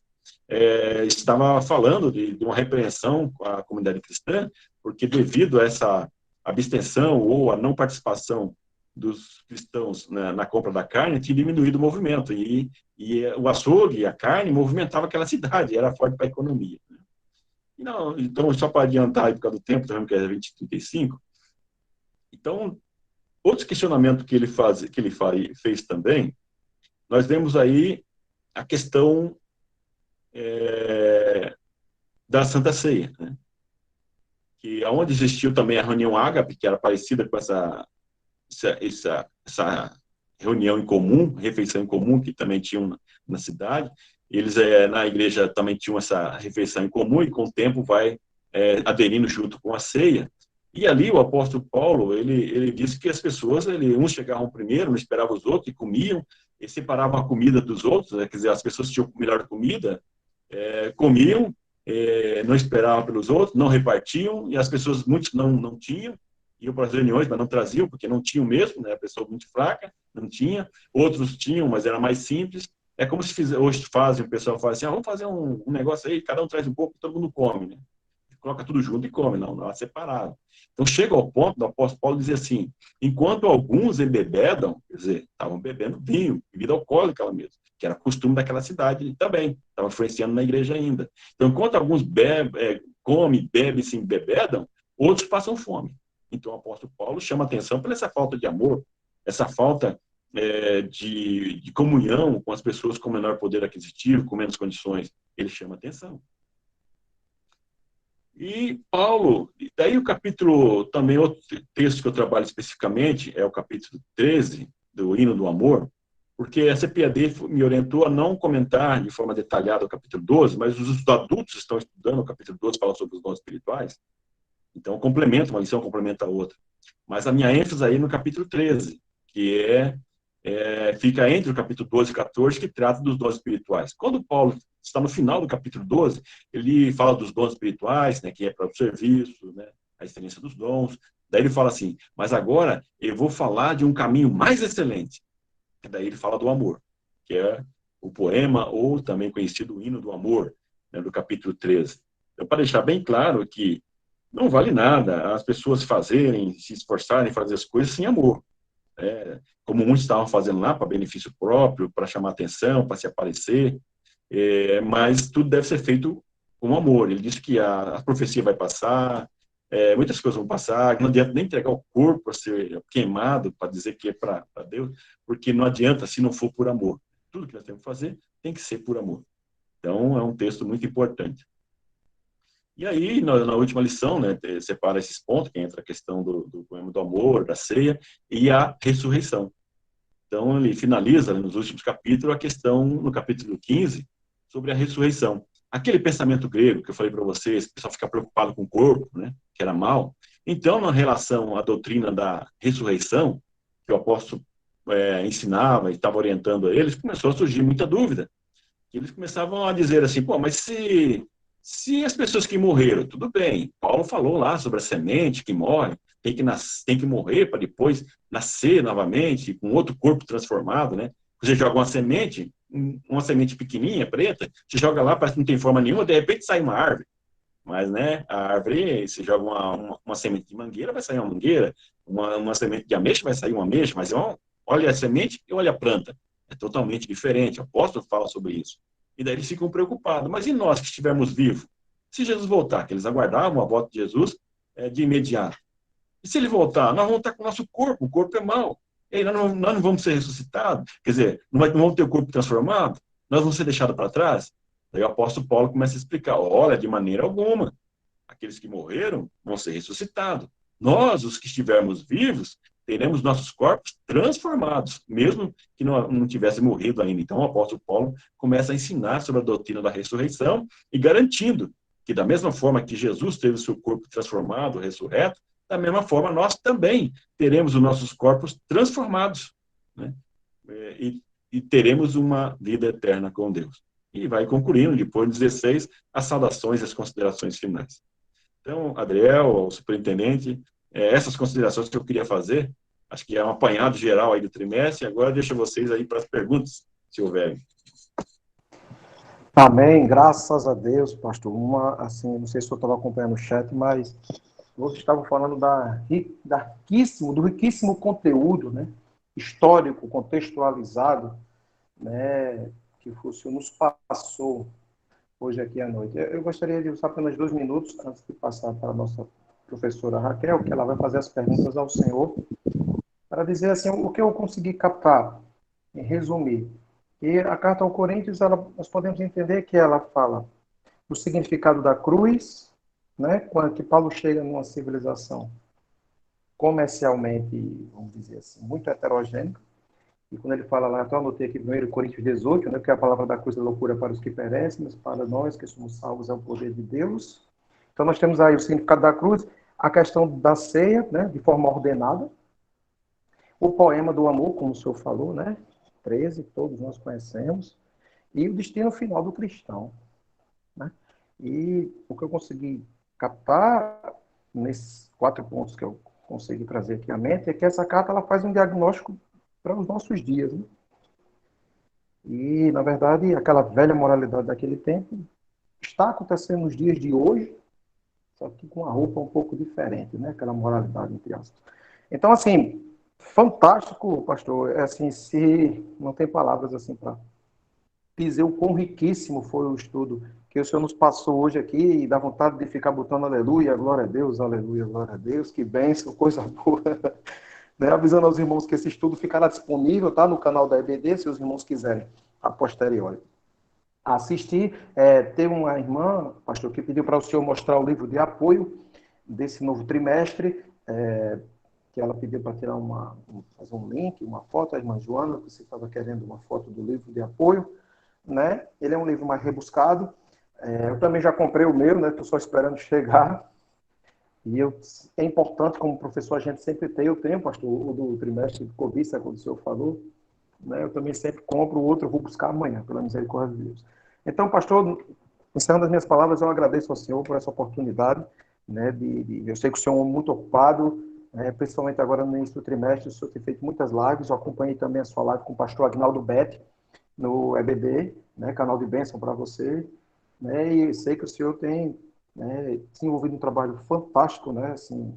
estava falando de uma repreensão com a comunidade cristã, porque devido a essa abstenção ou a não participação dos cristãos na compra da carne tinha diminuído o movimento, e o açougue e a carne movimentavam aquela cidade, era forte para a economia. Né? Não, então, só para adiantar aí por causa do tempo, também, que é 2035, então, outro questionamento que ele fez também, nós vemos aí a questão da Santa Ceia, né? Que onde existiu também a reunião ágape, que era parecida com essa reunião em comum, refeição em comum, que também tinham na cidade, eles na igreja também tinham essa refeição em comum, e com o tempo vai aderindo junto com a ceia. E ali o apóstolo Paulo, ele disse que as pessoas, uns chegavam primeiro, não esperavam os outros, e comiam, e separavam a comida dos outros, né? Quer dizer, as pessoas que tinham melhor comida, comiam, não esperavam pelos outros, não repartiam, e as pessoas, muitos não tinham, iam para as reuniões, mas não traziam, porque não tinham mesmo, né? A pessoa muito fraca, não tinha, outros tinham, mas era mais simples. É como se hoje fazem, o pessoal fala assim, vamos fazer um negócio aí, cada um traz um pouco, todo mundo come, né? Coloca tudo junto e come, não é separado. Então, chega ao ponto do apóstolo Paulo dizer assim, enquanto alguns embebedam, quer dizer, estavam bebendo vinho, bebida alcoólica lá mesmo, que era costume daquela cidade também, estava influenciando na igreja ainda. Então, enquanto alguns comem, bebem, se embebedam, outros passam fome. Então, o apóstolo Paulo chama atenção por essa falta de amor, essa falta de comunhão com as pessoas com menor poder aquisitivo, com menos condições. Ele chama atenção. E Paulo, daí o capítulo, também outro texto que eu trabalho especificamente, é o capítulo 13, do Hino do Amor, porque a CPAD me orientou a não comentar de forma detalhada o capítulo 12, mas os adultos estão estudando o capítulo 12, fala sobre os dons espirituais, então uma lição complementa a outra. Mas a minha ênfase aí no capítulo 13, que fica entre o capítulo 12 e 14, que trata dos dons espirituais. Quando Paulo está no final do capítulo 12, ele fala dos dons espirituais, né, que é para o serviço, né, a excelência dos dons. Daí ele fala assim, mas agora eu vou falar de um caminho mais excelente. E daí ele fala do amor, que é o poema, ou também conhecido o Hino do Amor, né, do capítulo 13. Então, para deixar bem claro que não vale nada as pessoas se esforçarem, fazer as coisas sem amor. Como muitos estavam fazendo lá, para benefício próprio, para chamar atenção, para se aparecer, mas tudo deve ser feito com amor. Ele disse que a profecia vai passar, muitas coisas vão passar, não adianta nem entregar o corpo para ser queimado, para dizer que é para Deus, porque não adianta se não for por amor. Tudo que nós temos que fazer tem que ser por amor. Então, é um texto muito importante. E aí, na última lição, né, separa esses pontos, que entra a questão do poema do amor, da ceia, e a ressurreição. Então, ele finaliza, né, nos últimos capítulos, a questão, no capítulo 15, sobre a ressurreição. Aquele pensamento grego que eu falei para vocês, o pessoal fica preocupado com o corpo, né, que era mal. Então, na relação à doutrina da ressurreição, que o apóstolo ensinava e estava orientando a eles, começou a surgir muita dúvida. Eles começavam a dizer assim, mas se as pessoas que morreram, tudo bem, Paulo falou lá sobre a semente que morre, tem que morrer para depois nascer novamente, com outro corpo transformado, né? Você joga uma semente pequenininha, preta, você joga lá, parece que não tem forma nenhuma, de repente sai uma árvore. Mas, né, a árvore, você joga uma semente de mangueira, vai sair uma mangueira, uma semente de ameixa, vai sair uma ameixa, mas olha a semente e olha a planta. É totalmente diferente, o apóstolo fala sobre isso. E daí eles ficam preocupados. Mas e nós que estivermos vivos? Se Jesus voltar, que eles aguardavam a volta de Jesus de imediato. E se ele voltar, nós vamos estar com o nosso corpo, o corpo é mau. E aí nós não vamos ser ressuscitados, quer dizer, não vamos ter o corpo transformado, nós vamos ser deixados para trás. Daí o apóstolo Paulo começa a explicar, olha, de maneira alguma, aqueles que morreram vão ser ressuscitados. Nós, os que estivermos vivos, teremos nossos corpos transformados, mesmo que não tivesse morrido ainda. Então, o apóstolo Paulo começa a ensinar sobre a doutrina da ressurreição e garantindo que, da mesma forma que Jesus teve o seu corpo transformado, ressurreto, da mesma forma nós também teremos os nossos corpos transformados, né? E teremos uma vida eterna com Deus. E vai concluindo, depois do 16, as saudações e as considerações finais. Então, Adriel, o superintendente, essas considerações que eu queria fazer, acho que é um apanhado geral aí do trimestre, agora deixo vocês aí para as perguntas, se houverem. Amém, graças a Deus, pastor. Assim, não sei se eu estava acompanhando o chat, mas vocês estavam falando do riquíssimo conteúdo, né, histórico, contextualizado, né, que o senhor nos passou hoje aqui à noite. Eu gostaria de usar apenas 2 minutos antes de passar para a nossa professora Raquel, que ela vai fazer as perguntas ao senhor, para dizer assim, o que eu consegui captar, em resumir. E a carta ao Coríntios, nós podemos entender que ela fala do significado da cruz, né, quando que Paulo chega numa civilização comercialmente, vamos dizer assim, muito heterogênea, e quando ele fala lá, então anotei aqui 1 Coríntios 18, né, que a palavra da cruz é loucura para os que perecem, mas para nós que somos salvos é o poder de Deus. Então nós temos aí o significado da cruz, a questão da ceia, né, de forma ordenada, o poema do amor, como o senhor falou, né, 13, todos nós conhecemos, e o destino final do cristão, né? E o que eu consegui captar nesses 4 pontos que eu consegui trazer aqui à mente é que essa carta ela faz um diagnóstico para os nossos dias, né? E, na verdade, aquela velha moralidade daquele tempo está acontecendo nos dias de hoje, só que com uma roupa um pouco diferente, né? Aquela moralidade, entre aspas. Então, assim, fantástico, pastor. Assim, se não tem palavras assim para dizer o quão riquíssimo foi o estudo que o senhor nos passou hoje aqui e dá vontade de ficar botando aleluia, glória a Deus, aleluia, glória a Deus, que bênção, coisa boa. Né? Avisando aos irmãos que esse estudo ficará disponível, tá, no canal da EBD, se os irmãos quiserem, a posteriori. Assistir, tem uma irmã, pastor, que pediu para o senhor mostrar o livro de apoio desse novo trimestre, que ela pediu para tirar fazer um link, uma foto, a irmã Joana, que você estava querendo uma foto do livro de apoio, né? Ele é um livro mais rebuscado. Eu também já comprei o meu, né? Estou só esperando chegar. E é importante, como professor, a gente sempre tem. Eu tenho, pastor, o do trimestre de cobiça, quando o senhor falou, né? Eu também sempre compro o outro, eu vou buscar amanhã, pela misericórdia de Deus. Então, pastor, encerrando as minhas palavras, eu agradeço ao senhor por essa oportunidade, né? Eu sei que o senhor é um muito ocupado, principalmente agora no início do trimestre, o senhor tem feito muitas lives. Eu acompanhei também a sua live com o pastor Agnaldo Betti, no EBD, né, canal de bênção para você, né, e sei que o senhor tem, né, desenvolvido um trabalho fantástico, né, assim,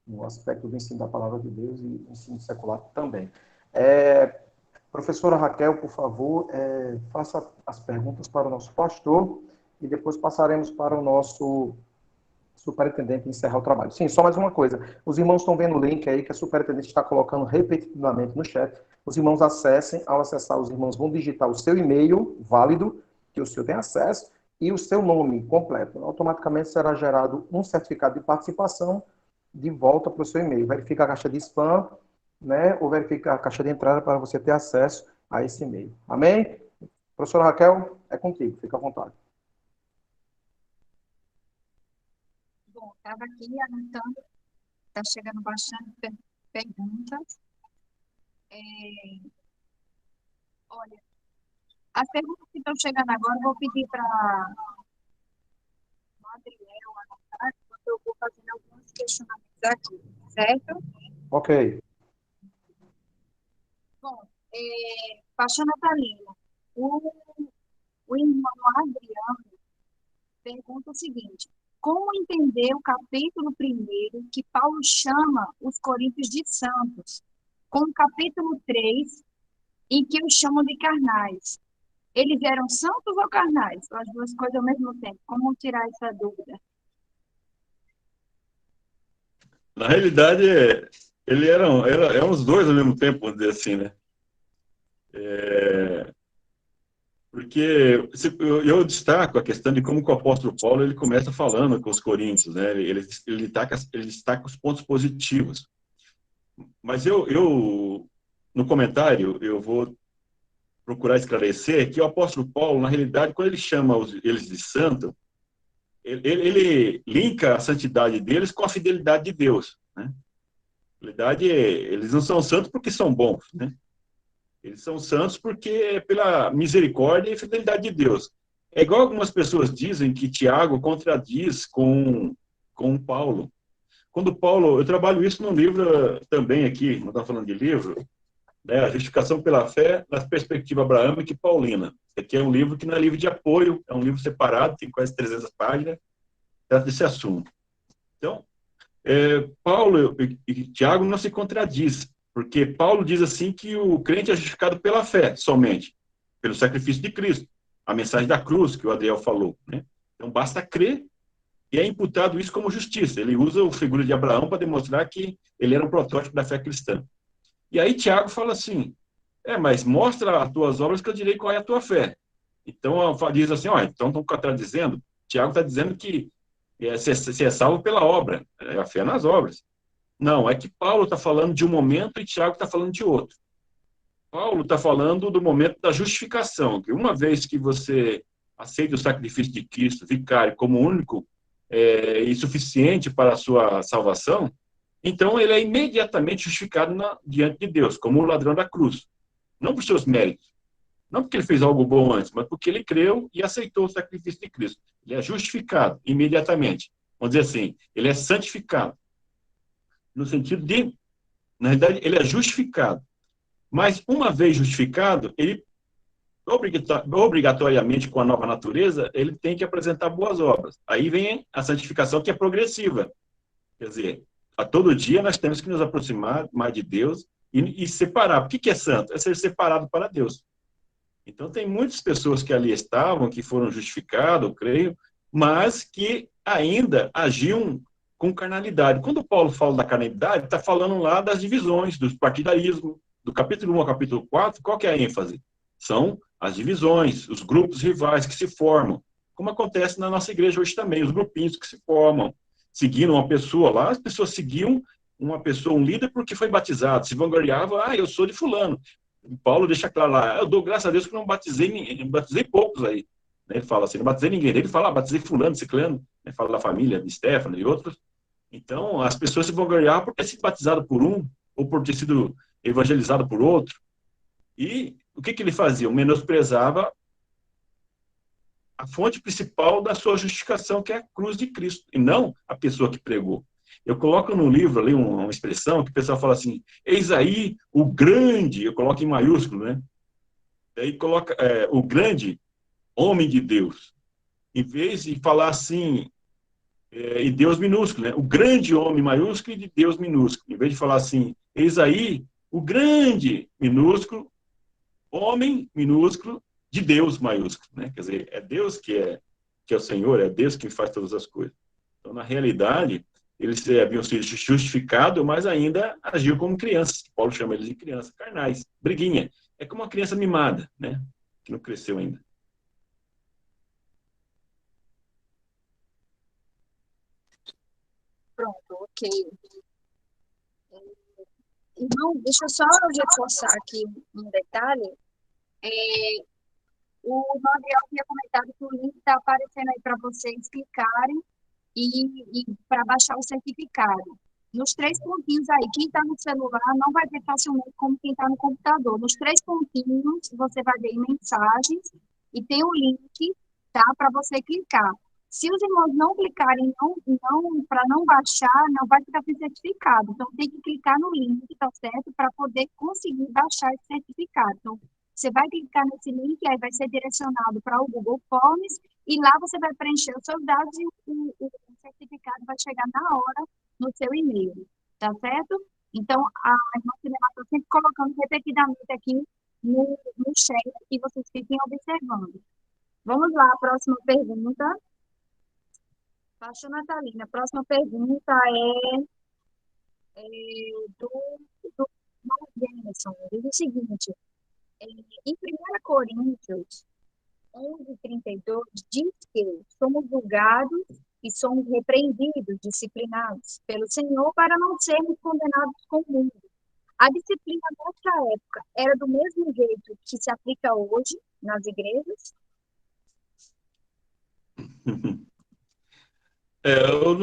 no aspecto do ensino da palavra de Deus e ensino secular também. Professora Raquel, por favor, faça as perguntas para o nosso pastor e depois passaremos para o nosso superintendente encerrar o trabalho. Sim, só mais uma coisa. Os irmãos estão vendo o link aí que a superintendente está colocando repetitivamente no chat. Os irmãos acessem. Ao acessar, os irmãos vão digitar o seu e-mail válido, que o senhor tem acesso, e o seu nome completo. Automaticamente será gerado um certificado de participação de volta para o seu e-mail. Verifica a caixa de spam, né, ou verifica a caixa de entrada para você ter acesso a esse e-mail. Amém? Professora Raquel, é contigo. Fica à vontade. Bom, estava aqui anotando, está chegando bastante perguntas. Olha, as perguntas que estão chegando agora, eu vou pedir para o Adriel anotar, porque eu vou fazendo alguns questionamentos aqui, certo? Ok. Bom, pastor Natalino, o irmão Adriano pergunta o seguinte: como entender o capítulo 1 que Paulo chama os coríntios de santos, com o capítulo 3, em que os chamam de carnais? Eles eram santos ou carnais? Ou as duas coisas ao mesmo tempo? Como tirar essa dúvida? Na realidade, eles eram os dois ao mesmo tempo, vamos dizer assim, né? Porque eu destaco a questão de como que o apóstolo Paulo ele começa falando com os coríntios, né? Ele destaca os pontos positivos. Mas eu no comentário, eu vou procurar esclarecer que o apóstolo Paulo, na realidade, quando ele chama eles de santo, ele linka a santidade deles com a fidelidade de Deus, né? Na realidade, eles não são santos porque são bons, né? Eles são santos porque é pela misericórdia e fidelidade de Deus. É igual algumas pessoas dizem que Tiago contradiz com Paulo. Quando Paulo, eu trabalho isso no livro também aqui, não está falando de livro, né, a justificação pela fé na perspectiva abraâmica e paulina. Aqui é um livro que não é livro de apoio, é um livro separado, tem quase 300 páginas, trata desse assunto. Então, Paulo e Tiago não se contradizem, porque Paulo diz assim que o crente é justificado pela fé somente, pelo sacrifício de Cristo, a mensagem da cruz que o Adriel falou, né? Então basta crer e é imputado isso como justiça. Ele usa a figura de Abraão para demonstrar que ele era um protótipo da fé cristã. E aí Tiago fala assim, mas mostra as tuas obras que eu direi qual é a tua fé. Então diz assim, então estão contradizendo. Tiago está dizendo que você é salvo pela obra, a fé nas obras. Não, é que Paulo está falando de um momento e Tiago está falando de outro. Paulo está falando do momento da justificação, que uma vez que você aceita o sacrifício de Cristo, vicário, como único e suficiente para a sua salvação, então ele é imediatamente justificado diante de Deus, como o ladrão da cruz. Não por seus méritos, não porque ele fez algo bom antes, mas porque ele creu e aceitou o sacrifício de Cristo. Ele é justificado imediatamente. Vamos dizer assim, ele é santificado. No sentido de, na realidade, ele é justificado. Mas, uma vez justificado, ele, obrigatoriamente, com a nova natureza, ele tem que apresentar boas obras. Aí vem a santificação, que é progressiva. Quer dizer, a todo dia nós temos que nos aproximar mais de Deus e separar. O que é santo? É ser separado para Deus. Então, tem muitas pessoas que ali estavam, que foram justificadas, eu creio, mas que ainda agiam com carnalidade. Quando Paulo fala da carnalidade, está falando lá das divisões, do partidarismo. Do capítulo 1 ao capítulo 4, qual que é a ênfase? São as divisões, os grupos rivais que se formam, como acontece na nossa igreja hoje também, os grupinhos que se formam, seguindo uma pessoa lá, as pessoas seguiam uma pessoa, um líder, porque foi batizado, se vangloriava, eu sou de fulano. Paulo deixa claro lá, eu dou graças a Deus que não batizei poucos aí. Ele fala assim, não batizei ninguém. Ele fala, batizei fulano, ciclano, fala da família de Stefano e outros. Então, as pessoas se vangloriavam por ter sido batizado por um, ou por ter sido evangelizado por outro. E o que ele fazia? Menosprezava a fonte principal da sua justificação, que é a cruz de Cristo, e não a pessoa que pregou. Eu coloco no livro ali uma expressão que o pessoal fala assim, eis aí o grande, eu coloco em maiúsculo, né? Aí coloca o grande homem de Deus. Em vez de falar assim, e Deus minúsculo, né? O grande homem maiúsculo e de Deus minúsculo. Em vez de falar assim, eis aí o grande minúsculo, homem minúsculo, de Deus maiúsculo, né? Quer dizer, é Deus que é o Senhor, é Deus que faz todas as coisas. Então, na realidade, eles haviam sido justificados, mas ainda agiam como crianças. Paulo chama eles de crianças carnais, briguinha. É como uma criança mimada, né? Que não cresceu ainda. Pronto, ok. Então, deixa eu só reforçar aqui um detalhe. O Gabriel tinha comentado que o link está aparecendo aí para vocês clicarem e para baixar o certificado. Nos 3 pontinhos aí, quem está no celular não vai ver facilmente como quem está no computador. Nos 3 pontinhos, você vai ver mensagens e tem um link, tá, para você clicar. Se os irmãos não clicarem para não baixar, não vai ficar sem certificado. Então, tem que clicar no link, tá certo? Para poder conseguir baixar esse certificado. Então, você vai clicar nesse link, aí vai ser direcionado para o Google Forms, e lá você vai preencher os seus dados e o certificado vai chegar na hora no seu e-mail, tá certo? Então, a irmã Cinema está sempre colocando repetidamente aqui no chat e vocês fiquem observando. Vamos lá, a próxima pergunta. Pastor Natalina, a próxima pergunta é do Denison. Diz o seguinte, em 1 Coríntios 11:32, diz que somos julgados e somos repreendidos, disciplinados pelo Senhor para não sermos condenados com o mundo. A disciplina nessa época era do mesmo jeito que se aplica hoje nas igrejas? Eu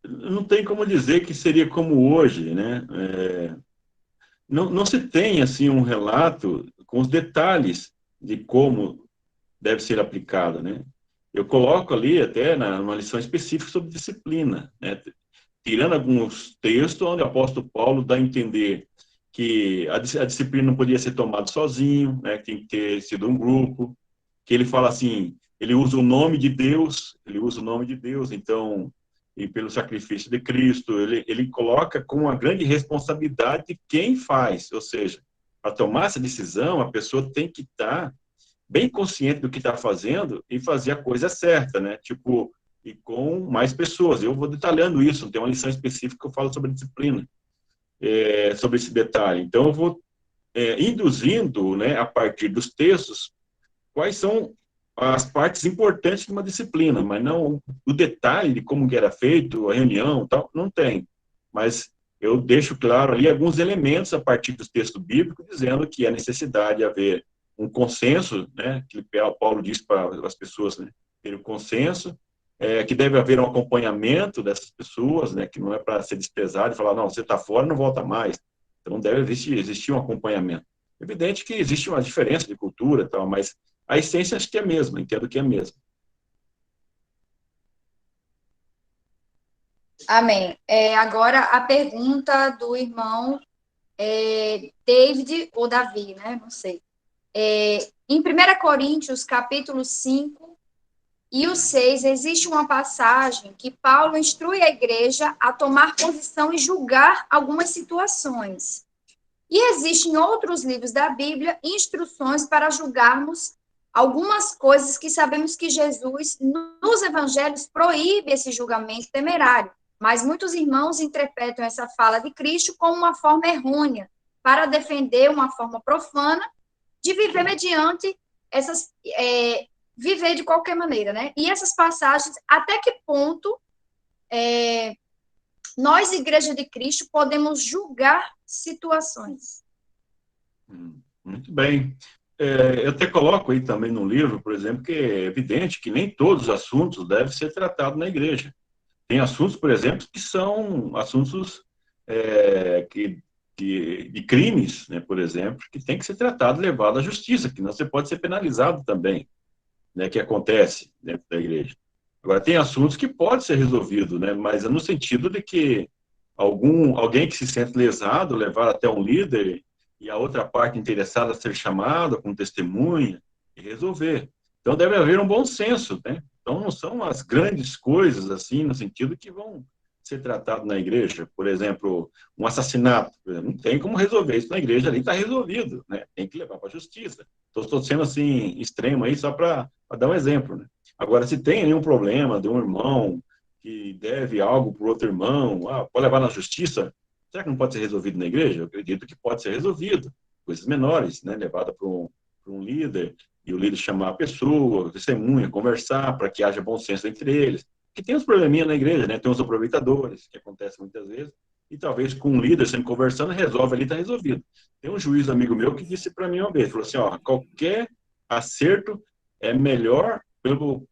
não tenho como dizer que seria como hoje, né? Não se tem, assim, um relato com os detalhes de como deve ser aplicado, né? Eu coloco ali até numa lição específica sobre disciplina, né? Tirando alguns textos onde o apóstolo Paulo dá a entender que a disciplina não podia ser tomada sozinho, né? Tem que ter sido um grupo, que ele fala assim, ele usa o nome de Deus, então, e pelo sacrifício de Cristo, ele coloca com uma grande responsabilidade quem faz, ou seja, para tomar essa decisão, a pessoa tem que estar bem consciente do que está fazendo e fazer a coisa certa, né? Tipo, e com mais pessoas. Eu vou detalhando isso, tem uma lição específica que eu falo sobre disciplina, sobre esse detalhe. Então, eu vou induzindo, né, a partir dos textos, quais são as partes importantes de uma disciplina, mas não o detalhe de como que era feito, a reunião, tal, não tem. Mas eu deixo claro ali alguns elementos a partir dos textos bíblicos, dizendo que a necessidade de haver um consenso, né, que Paulo diz para as pessoas, né, ter um consenso, que deve haver um acompanhamento dessas pessoas, né, que não é para ser desprezado e falar, não, você está fora, não volta mais. Então, deve existir um acompanhamento. É evidente que existe uma diferença de cultura e tal, mas a essência acho que é a mesma, entendo que é a mesma. Amém. Agora, a pergunta do irmão David ou Davi, né? Não sei. Em 1 Coríntios, capítulo 5 e o 6, existe uma passagem que Paulo instrui a igreja a tomar posição e julgar algumas situações. E existem em outros livros da Bíblia instruções para julgarmos algumas coisas que sabemos que Jesus, nos evangelhos, proíbe esse julgamento temerário. Mas muitos irmãos interpretam essa fala de Cristo como uma forma errônea, para defender uma forma profana de viver mediante essas... viver de qualquer maneira, né? E essas passagens, até que ponto nós, Igreja de Cristo, podemos julgar situações? Muito bem. Eu até coloco aí também no livro, por exemplo, que é evidente que nem todos os assuntos devem ser tratados na igreja. Tem assuntos, por exemplo, que são assuntos de crimes, né, por exemplo, que tem que ser tratado, levado à justiça, que não você pode ser penalizado também, né, que acontece dentro da igreja. Agora, tem assuntos que pode ser resolvido, né, mas é no sentido de que alguém que se sente lesado, levar até um líder e a outra parte interessada a ser chamada como testemunha e resolver. Então, deve haver um bom senso, né? Então, não são as grandes coisas, assim, no sentido que vão ser tratadas na igreja. Por exemplo, um assassinato. Não tem como resolver isso na igreja, ali está resolvido, né? Tem que levar para a justiça. Então, estou sendo, assim, extremo aí, só para dar um exemplo, né? Agora, se tem nenhum problema de um irmão que deve algo para o outro irmão, pode levar na justiça, será que não pode ser resolvido na igreja? Eu acredito que pode ser resolvido. Coisas menores, né? Levada para um líder, e o líder chamar a pessoa, testemunha, conversar, para que haja bom senso entre eles. Porque tem uns probleminhas na igreja, né? Tem uns aproveitadores, que acontece muitas vezes, e talvez com um líder, sempre conversando, resolve ali, está resolvido. Tem um juiz amigo meu que disse para mim uma vez, falou assim, qualquer acerto é melhor,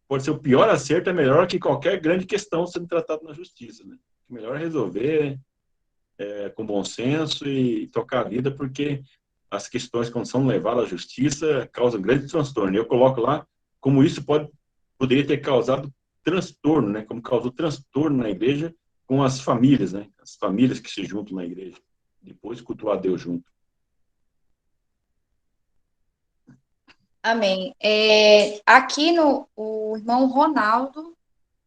pode ser o pior acerto, é melhor que qualquer grande questão sendo tratada na justiça, né? O melhor é resolver com bom senso e tocar a vida, porque as questões, quando são levadas à justiça, causam grande transtorno. Eu coloco lá como isso poderia ter causado transtorno, né? Como causou transtorno na igreja com as famílias, né? As famílias que se juntam na igreja. Depois cultuar Deus junto. Amém. Aqui o irmão Ronaldo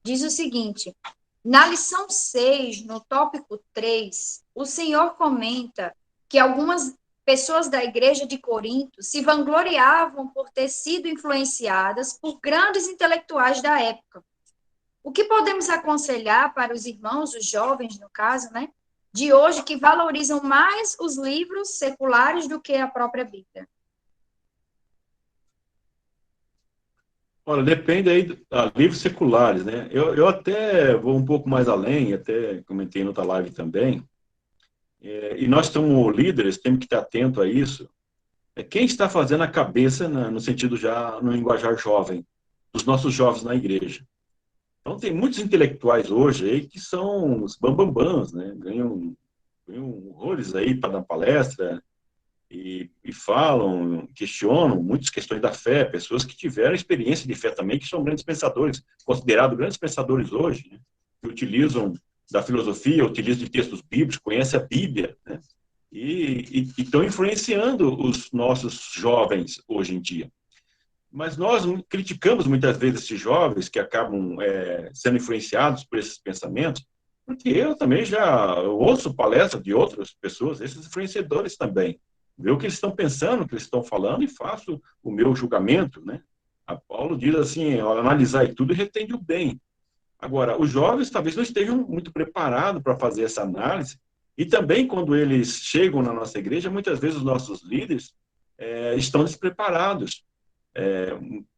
diz o seguinte: na lição 6, no tópico 3, o senhor comenta que algumas pessoas da igreja de Corinto se vangloriavam por ter sido influenciadas por grandes intelectuais da época. O que podemos aconselhar para os irmãos, os jovens, no caso, né, de hoje, que valorizam mais os livros seculares do que a própria Bíblia? Olha, depende aí de livros seculares, né? Eu até vou um pouco mais além, até comentei em outra live também, e nós como líderes temos que estar atento a isso. Quem está fazendo a cabeça, no sentido já no linguajar jovem, dos nossos jovens na igreja. Então, tem muitos intelectuais hoje aí que são os bambambãs, né? Ganham horrores aí para dar palestra e falam, questionam muitas questões da fé, pessoas que tiveram experiência de fé também, que são grandes pensadores, considerados grandes pensadores hoje, né? Que utilizam da filosofia, utilizam de textos bíblicos, conhecem a Bíblia, né? E estão influenciando os nossos jovens hoje em dia. Mas nós criticamos muitas vezes esses jovens que acabam sendo influenciados por esses pensamentos, porque eu também eu ouço palestras de outras pessoas, esses influenciadores também. Ver o que eles estão pensando, o que eles estão falando e faço o meu julgamento, né? A Paulo diz assim, analisar tudo e retende o bem. Agora, os jovens talvez não estejam muito preparados para fazer essa análise e também quando eles chegam na nossa igreja, muitas vezes os nossos líderes estão despreparados.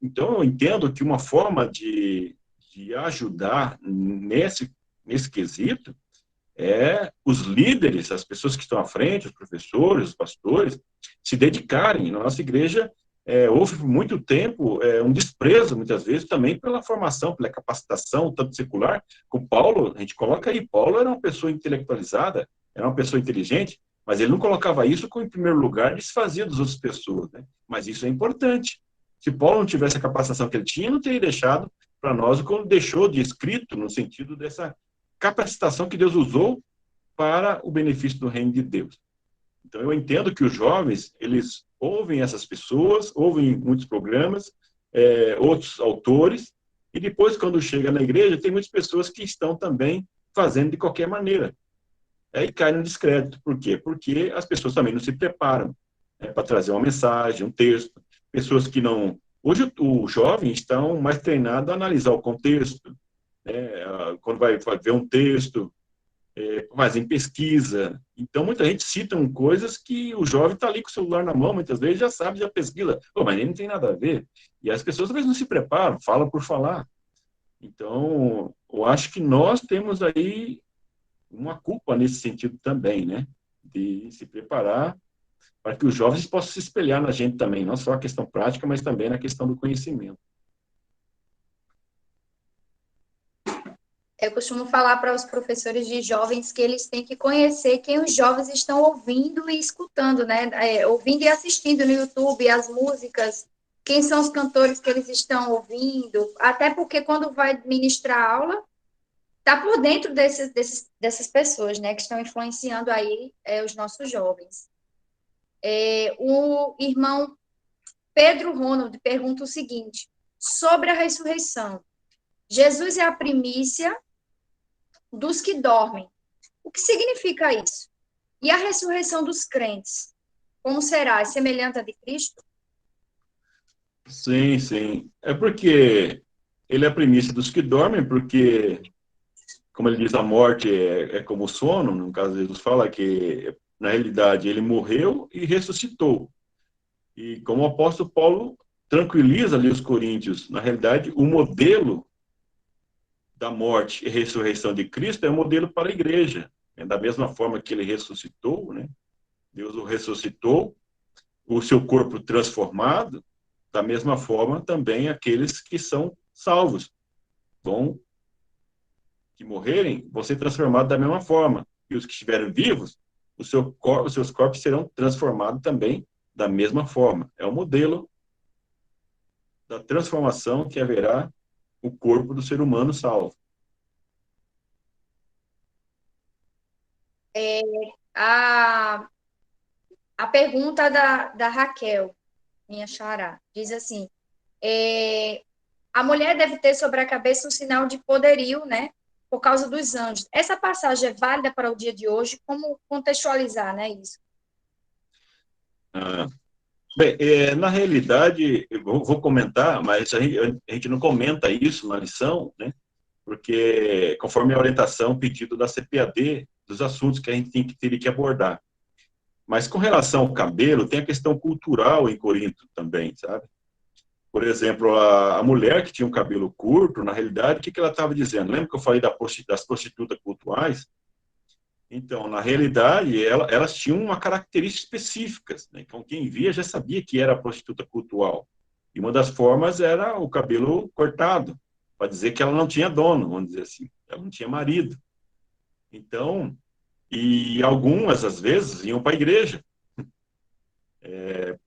Então, eu entendo que uma forma de ajudar nesse quesito os líderes, as pessoas que estão à frente, os professores, os pastores, se dedicarem. Na nossa igreja, houve por muito tempo um desprezo, muitas vezes, também pela formação, pela capacitação, tanto secular, com Paulo, a gente coloca aí, Paulo era uma pessoa intelectualizada, era uma pessoa inteligente, mas ele não colocava isso como, em primeiro lugar, desfazia das outras pessoas, né? Mas isso é importante. Se Paulo não tivesse a capacitação que ele tinha, não teria deixado para nós como deixou de escrito, no sentido dessa capacitação que Deus usou para o benefício do reino de Deus. Então, eu entendo que os jovens, eles ouvem essas pessoas, ouvem muitos programas, outros autores, e depois, quando chega na igreja, tem muitas pessoas que estão também fazendo de qualquer maneira. Aí cai no descrédito. Por quê? Porque as pessoas também não se preparam para trazer uma mensagem, um texto. Pessoas que não... Hoje, os jovens estão mais treinados a analisar o contexto, quando vai ver um texto, fazem pesquisa. Então, muita gente cita coisas que o jovem está ali com o celular na mão, muitas vezes já sabe, já pesquisa. Mas ele não tem nada a ver. E as pessoas, às vezes, não se preparam, falam por falar. Então, eu acho que nós temos aí uma culpa nesse sentido também, né? De se preparar para que os jovens possam se espelhar na gente também, não só a questão prática, mas também na questão do conhecimento. Eu costumo falar para os professores de jovens que eles têm que conhecer quem os jovens estão ouvindo e escutando, né? Ouvindo e assistindo no YouTube as músicas, quem são os cantores que eles estão ouvindo, até porque quando vai ministrar aula, está por dentro dessas pessoas, né, que estão influenciando aí os nossos jovens. O irmão Pedro Ronald pergunta o seguinte, sobre a ressurreição. Jesus é a primícia dos que dormem. O que significa isso? E a ressurreição dos crentes? Como será? É semelhante à de Cristo? Sim, sim. É porque ele é a primícia dos que dormem, porque, como ele diz, a morte é como o sono. No caso, Jesus fala que, na realidade, ele morreu e ressuscitou. E como o apóstolo Paulo tranquiliza ali os coríntios, na realidade, o modelo da morte e ressurreição de Cristo é um modelo para a igreja. Da mesma forma que ele ressuscitou, né? Deus o ressuscitou, o seu corpo transformado, da mesma forma também aqueles que são salvos que morrerem vão ser transformados da mesma forma. E os que estiverem vivos, os seus corpos serão transformados também da mesma forma. É o modelo da transformação que haverá o corpo do ser humano salvo. A pergunta da Raquel, minha xará, diz assim, a mulher deve ter sobre a cabeça um sinal de poderio, né, por causa dos anjos. Essa passagem é válida para o dia de hoje? Como contextualizar, né, isso? Bem, na realidade, eu vou comentar, mas a gente não comenta isso na lição, né? Porque conforme a orientação, pedido da CPAD, dos assuntos que a gente teria que abordar. Mas com relação ao cabelo, tem a questão cultural em Corinto também, sabe? Por exemplo, a mulher que tinha um cabelo curto, na realidade, o que ela estava dizendo? Lembra que eu falei das prostitutas cultuais? Então, na realidade, elas tinham uma característica específica, né? Então, quem via já sabia que era prostituta cultual. E uma das formas era o cabelo cortado, para dizer que ela não tinha dono, vamos dizer assim. Ela não tinha marido. Então, e algumas, às vezes, iam para a igreja.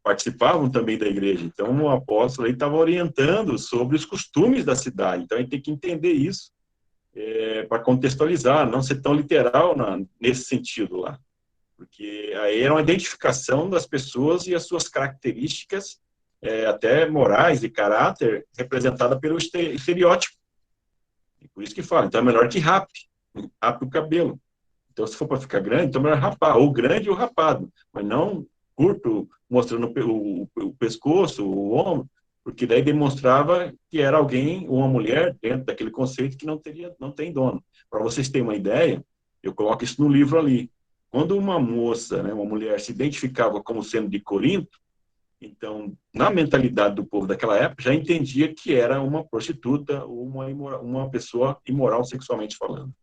Participavam também da igreja. Então, o apóstolo estava orientando sobre os costumes da cidade. Então, a gente tem que entender isso. Para contextualizar, não ser tão literal nesse sentido lá. Porque aí era uma identificação das pessoas e as suas características até morais e caráter representada pelo estereótipo. E por isso que fala, então é melhor que rape o cabelo. Então, se for para ficar grande, então é melhor rapar, ou grande ou rapado, mas não curto, mostrando o pescoço, o ombro, porque daí demonstrava que era alguém, uma mulher, dentro daquele conceito que não tem dono. Para vocês terem uma ideia, eu coloco isso no livro ali. Quando uma moça, né, uma mulher, se identificava como sendo de Corinto, então, na mentalidade do povo daquela época, já entendia que era uma prostituta ou uma pessoa imoral sexualmente falando.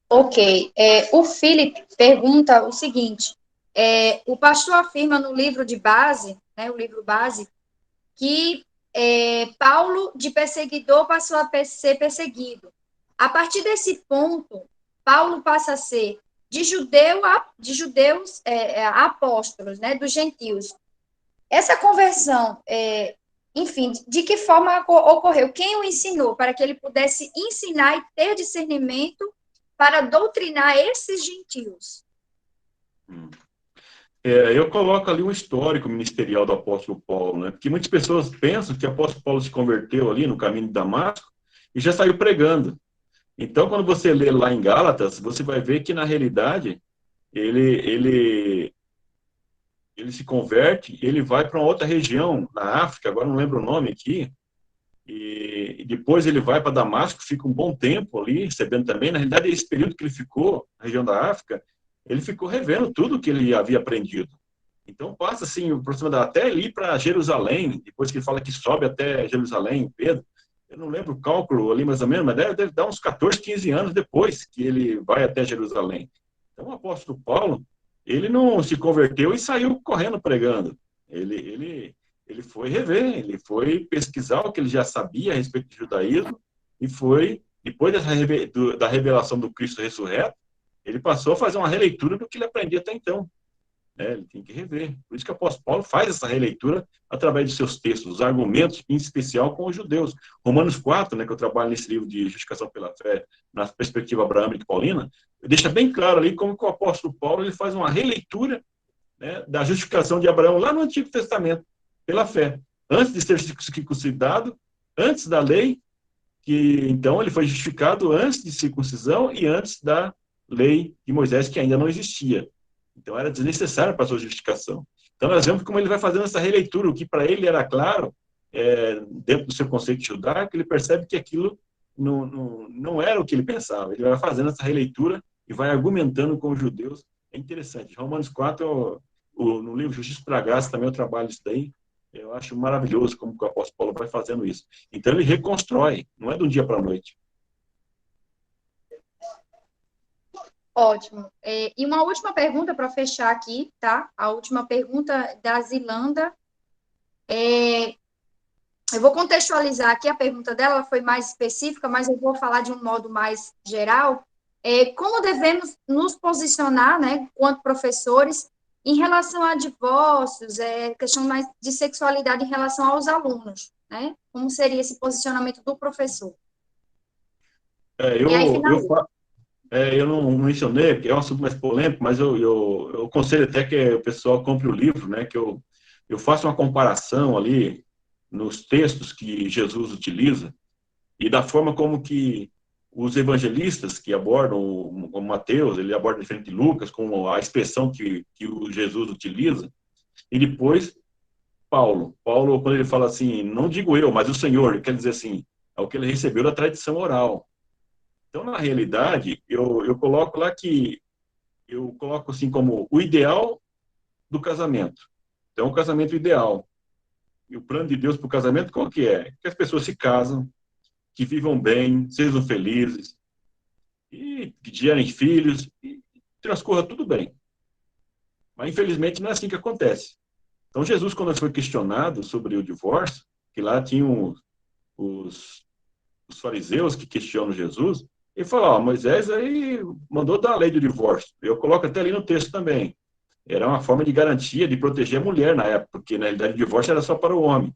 Ok. O Felipe pergunta o seguinte, o pastor afirma no livro de base, né, o livro base, que Paulo, de perseguidor, passou a ser perseguido. A partir desse ponto, Paulo passa a ser de judeus a apóstolos, né, dos gentios. Essa conversão, enfim, de que forma ocorreu? Quem o ensinou para que ele pudesse ensinar e ter discernimento para doutrinar esses gentios? Eu coloco ali um histórico ministerial do apóstolo Paulo, né? Porque muitas pessoas pensam que o apóstolo Paulo se converteu ali no caminho de Damasco e já saiu pregando. Então, quando você lê lá em Gálatas, você vai ver que, na realidade, ele se converte, ele vai para uma outra região, na África, agora não lembro o nome aqui, e depois ele vai para Damasco, fica um bom tempo ali, recebendo também. Na realidade, esse período que ele ficou na região da África, ele ficou revendo tudo que ele havia aprendido. Então, passa assim, aproximadamente até ali para Jerusalém, depois que ele fala que sobe até Jerusalém, Pedro, eu não lembro o cálculo ali mais ou menos, mas deve dar uns 14, 15 anos depois que ele vai até Jerusalém. Então, o apóstolo Paulo, ele não se converteu e saiu correndo pregando. Ele foi rever, ele foi pesquisar o que ele já sabia a respeito do judaísmo e foi, depois da revelação do Cristo ressurreto, ele passou a fazer uma releitura do que ele aprendia até então. Ele tem que rever. Por isso que o apóstolo Paulo faz essa releitura através de seus textos, os argumentos, em especial com os judeus. Romanos 4, né, que eu trabalho nesse livro de justificação pela fé, na perspectiva abraâmica e paulina, deixa bem claro ali como que o apóstolo Paulo ele faz uma releitura, né, da justificação de Abraão lá no Antigo Testamento, pela fé. Antes de ser circuncidado, antes da lei, que então ele foi justificado antes de circuncisão e antes da lei de Moisés, que ainda não existia. Então, era desnecessário para a sua justificação. Então, nós vemos como ele vai fazendo essa releitura, o que para ele era claro, dentro do seu conceito judaico, ele percebe que aquilo não era o que ele pensava. Ele vai fazendo essa releitura e vai argumentando com os judeus. É interessante. Romanos 4, no livro Justiça para a Graça, também eu trabalho isso daí. Eu acho maravilhoso como o apóstolo Paulo vai fazendo isso. Então, ele reconstrói, não é de um dia para a noite. Ótimo. E uma última pergunta para fechar aqui, tá? A última pergunta da Zilanda. Eu vou contextualizar aqui a pergunta dela, ela foi mais específica, mas eu vou falar de um modo mais geral. Como devemos nos posicionar, né, enquanto professores, em relação a divórcios, questão mais de sexualidade em relação aos alunos, né? Como seria esse posicionamento do professor? Eu não mencionei, porque é um assunto mais polêmico, mas eu aconselho até que o pessoal compre o livro, né, que eu faço uma comparação ali nos textos que Jesus utiliza e da forma como que os evangelistas que abordam, o Mateus, ele aborda diferente de Lucas, com a expressão que o Jesus utiliza, e depois Paulo, quando ele fala assim, não digo eu, mas o Senhor, ele quer dizer assim, é o que ele recebeu da tradição oral. Então, na realidade, eu coloco lá que eu coloco assim como o ideal do casamento. Então, o casamento ideal. E o plano de Deus para o casamento, qual que é? Que as pessoas se casam, que vivam bem, sejam felizes, e que gerem filhos, e transcorra tudo bem. Mas, infelizmente, não é assim que acontece. Então, Jesus, quando foi questionado sobre o divórcio, que lá tinham os fariseus que questionam Jesus, ele falou, Moisés aí mandou dar a lei do divórcio. Eu coloco até ali no texto também. Era uma forma de garantia, de proteger a mulher na época, porque na realidade o divórcio era só para o homem.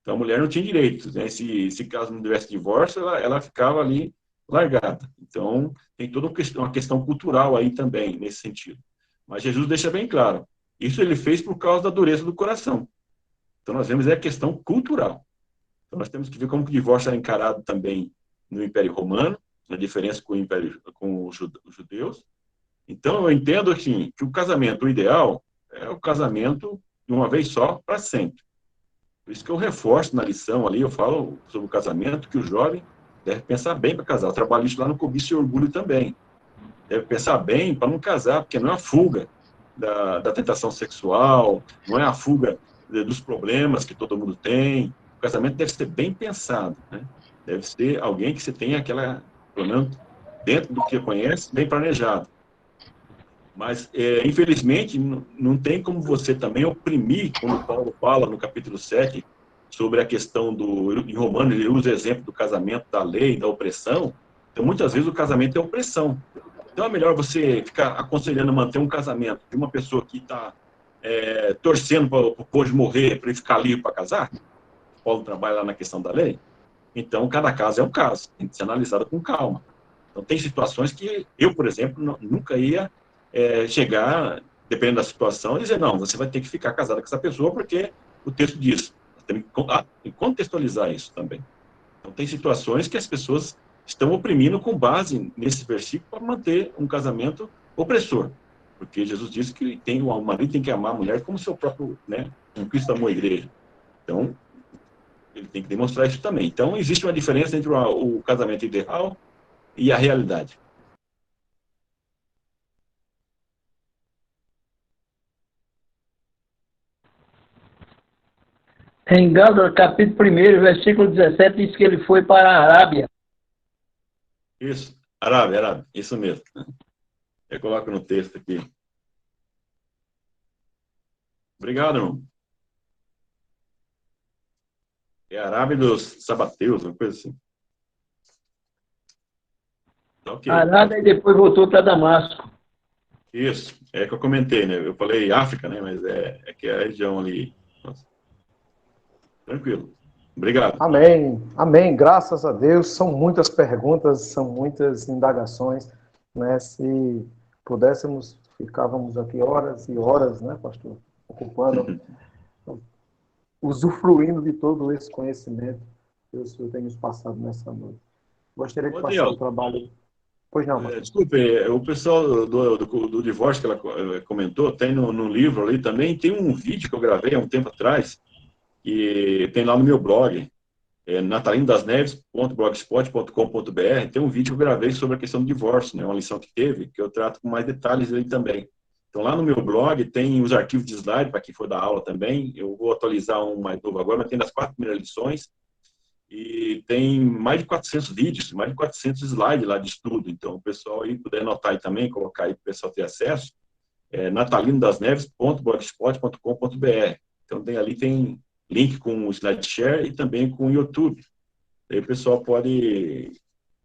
Então a mulher não tinha direitos, né? Se caso não tivesse divórcio, ela ficava ali largada. Então tem toda uma questão cultural aí também, nesse sentido. Mas Jesus deixa bem claro. Isso ele fez por causa da dureza do coração. Então, nós vemos a questão cultural. Então, nós temos que ver como que o divórcio era encarado também no Império Romano, a diferença com o Império, com os judeus. Então, eu entendo assim, que o casamento, o ideal, é o casamento de uma vez só, para sempre. Por isso que eu reforço na lição ali, eu falo sobre o casamento, que o jovem deve pensar bem para casar. Eu trabalho isso lá no Cobiça e Orgulho também. Deve pensar bem para não casar, porque não é a fuga da tentação sexual, não é a fuga dos problemas que todo mundo tem. O casamento deve ser bem pensado, né? Deve ser alguém que você tenha aquela, pelo menos dentro do que conhece, bem planejado. Mas, infelizmente, não tem como você também oprimir, quando Paulo fala no capítulo 7, sobre a questão em Romanos, ele usa o exemplo do casamento, da lei, da opressão. Então, muitas vezes, o casamento é opressão. Então, é melhor você ficar aconselhando a manter um casamento de uma pessoa que está torcendo para o cônjuge morrer, para ele ficar livre para casar. Paulo trabalha lá na questão da lei. Então, cada caso é um caso, tem que ser analisado com calma. Então, tem situações que eu, por exemplo, nunca ia chegar, dependendo da situação, e dizer, não, você vai ter que ficar casada com essa pessoa porque o texto diz. Tem que contextualizar isso também. Então, tem situações que as pessoas estão oprimindo com base nesse versículo para manter um casamento opressor. Porque Jesus disse que o marido tem que amar a mulher como seu próprio, né, como Cristo amou a igreja. Então, ele tem que demonstrar isso também. Então, existe uma diferença entre o casamento ideal e a realidade. Em Gálatas, capítulo 1, versículo 17, diz que ele foi para a Arábia. Isso, Arábia, isso mesmo. Eu coloco no texto aqui. Obrigado, irmão. É a Arábia dos Sabateus, uma coisa assim. Okay. Arábia e depois voltou para Damasco. Isso, é que eu comentei, né? Eu falei África, né? Mas é que é a região ali. Nossa. Tranquilo. Obrigado. Amém, amém. Graças a Deus. São muitas perguntas, são muitas indagações, né? Se pudéssemos, ficávamos aqui horas e horas, né, pastor? Ocupando, usufruindo de todo esse conhecimento que o senhor tem nos passado nessa noite. Gostaria de passar o trabalho. Pois não, pastor. Desculpe, o pessoal do divórcio que ela comentou, tem no livro ali também, tem um vídeo que eu gravei há um tempo atrás, que tem lá no meu blog, natalinodasneves.blogspot.com.br, tem um vídeo que eu gravei sobre a questão do divórcio, né, uma lição que teve, que eu trato com mais detalhes ali também. Então, lá no meu blog tem os arquivos de slide, para quem for dar aula também, eu vou atualizar um mais novo agora, mas tem das 4 primeiras lições, e tem mais de 400 vídeos, mais de 400 slides lá de estudo, então, o pessoal aí puder anotar aí também, colocar aí para o pessoal ter acesso, natalinodasneves.blogspot.com.br. Então, tem link com o SlideShare e também com o YouTube. Aí o pessoal pode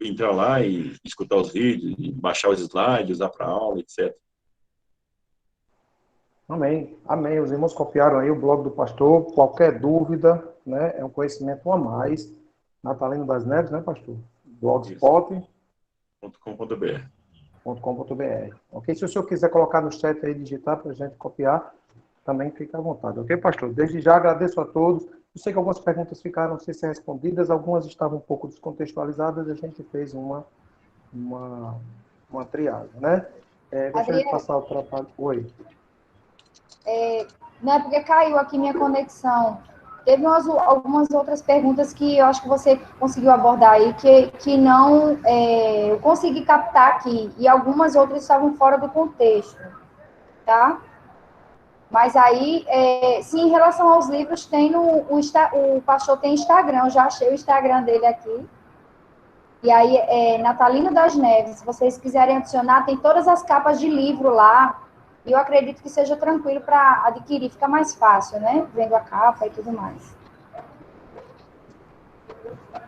entrar lá e escutar os vídeos, e baixar os slides, usar para aula, etc. Amém, amém. Os irmãos copiaram aí o blog do pastor. Qualquer dúvida, né, é um conhecimento a mais. Natalino das Neves, né, pastor? blogspot.com.br. Ok? Se o senhor quiser colocar no chat aí, digitar para a gente copiar, também fica à vontade. Ok, pastor? Desde já agradeço a todos. Eu sei que algumas perguntas ficaram sem ser respondidas, algumas estavam um pouco descontextualizadas, a gente fez uma triagem, né? Gostaria de passar o trabalho. Oi. Não é porque caiu aqui minha conexão. Teve algumas outras perguntas que eu acho que você conseguiu abordar aí, que não eu consegui captar aqui, e algumas outras estavam fora do contexto, tá? Mas aí, sim, em relação aos livros, tem o pastor tem Instagram, eu já achei o Instagram dele aqui. E aí, Natalino das Neves, se vocês quiserem adicionar, tem todas as capas de livro lá. E eu acredito que seja tranquilo para adquirir, fica mais fácil, né? Vendo a capa e tudo mais.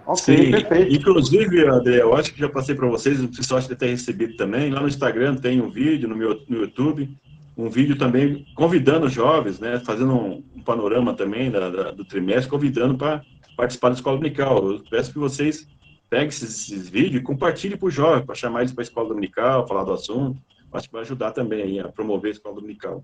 Ok, sim, perfeito. Inclusive, André, eu acho que já passei para vocês, o pessoal acha que ter recebido também. Lá no Instagram tem um vídeo, no YouTube, um vídeo também convidando os jovens, né? Fazendo um panorama também do trimestre, convidando para participar da escola dominical. Eu peço que vocês peguem esses vídeos e compartilhem para os jovens, para chamar eles para a escola dominical, falar do assunto. Acho que vai ajudar também aí a promover a escola dominical.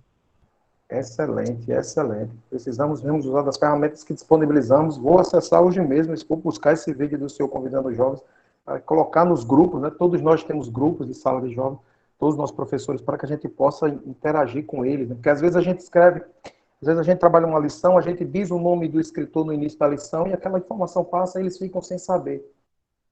Excelente, excelente. Precisamos mesmo usar das ferramentas que disponibilizamos. Vou acessar hoje mesmo, vou buscar esse vídeo do senhor convidando os jovens, para colocar nos grupos, né? Todos nós temos grupos de sala de jovens, todos os nossos professores, para que a gente possa interagir com eles, né? Porque às vezes a gente escreve, às vezes a gente trabalha uma lição, a gente diz o nome do escritor no início da lição e aquela informação passa e eles ficam sem saber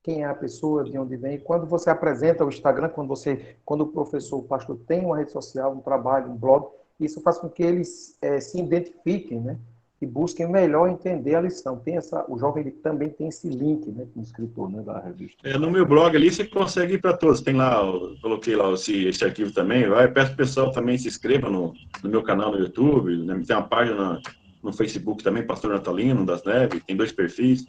quem é a pessoa, de onde vem. Quando você apresenta o Instagram, quando o professor, o pastor tem uma rede social, um trabalho, um blog, isso faz com que eles se identifiquem, né? E busquem melhor entender a lição. O jovem ele também tem esse link, né, com o escritor, né, da revista. No meu blog ali você consegue ir para todos. Tem lá, coloquei lá esse arquivo também. Peço para o pessoal também se inscreva no meu canal no YouTube, né? Tem uma página no Facebook também, Pastor Natalino das Neves, tem 2 perfis.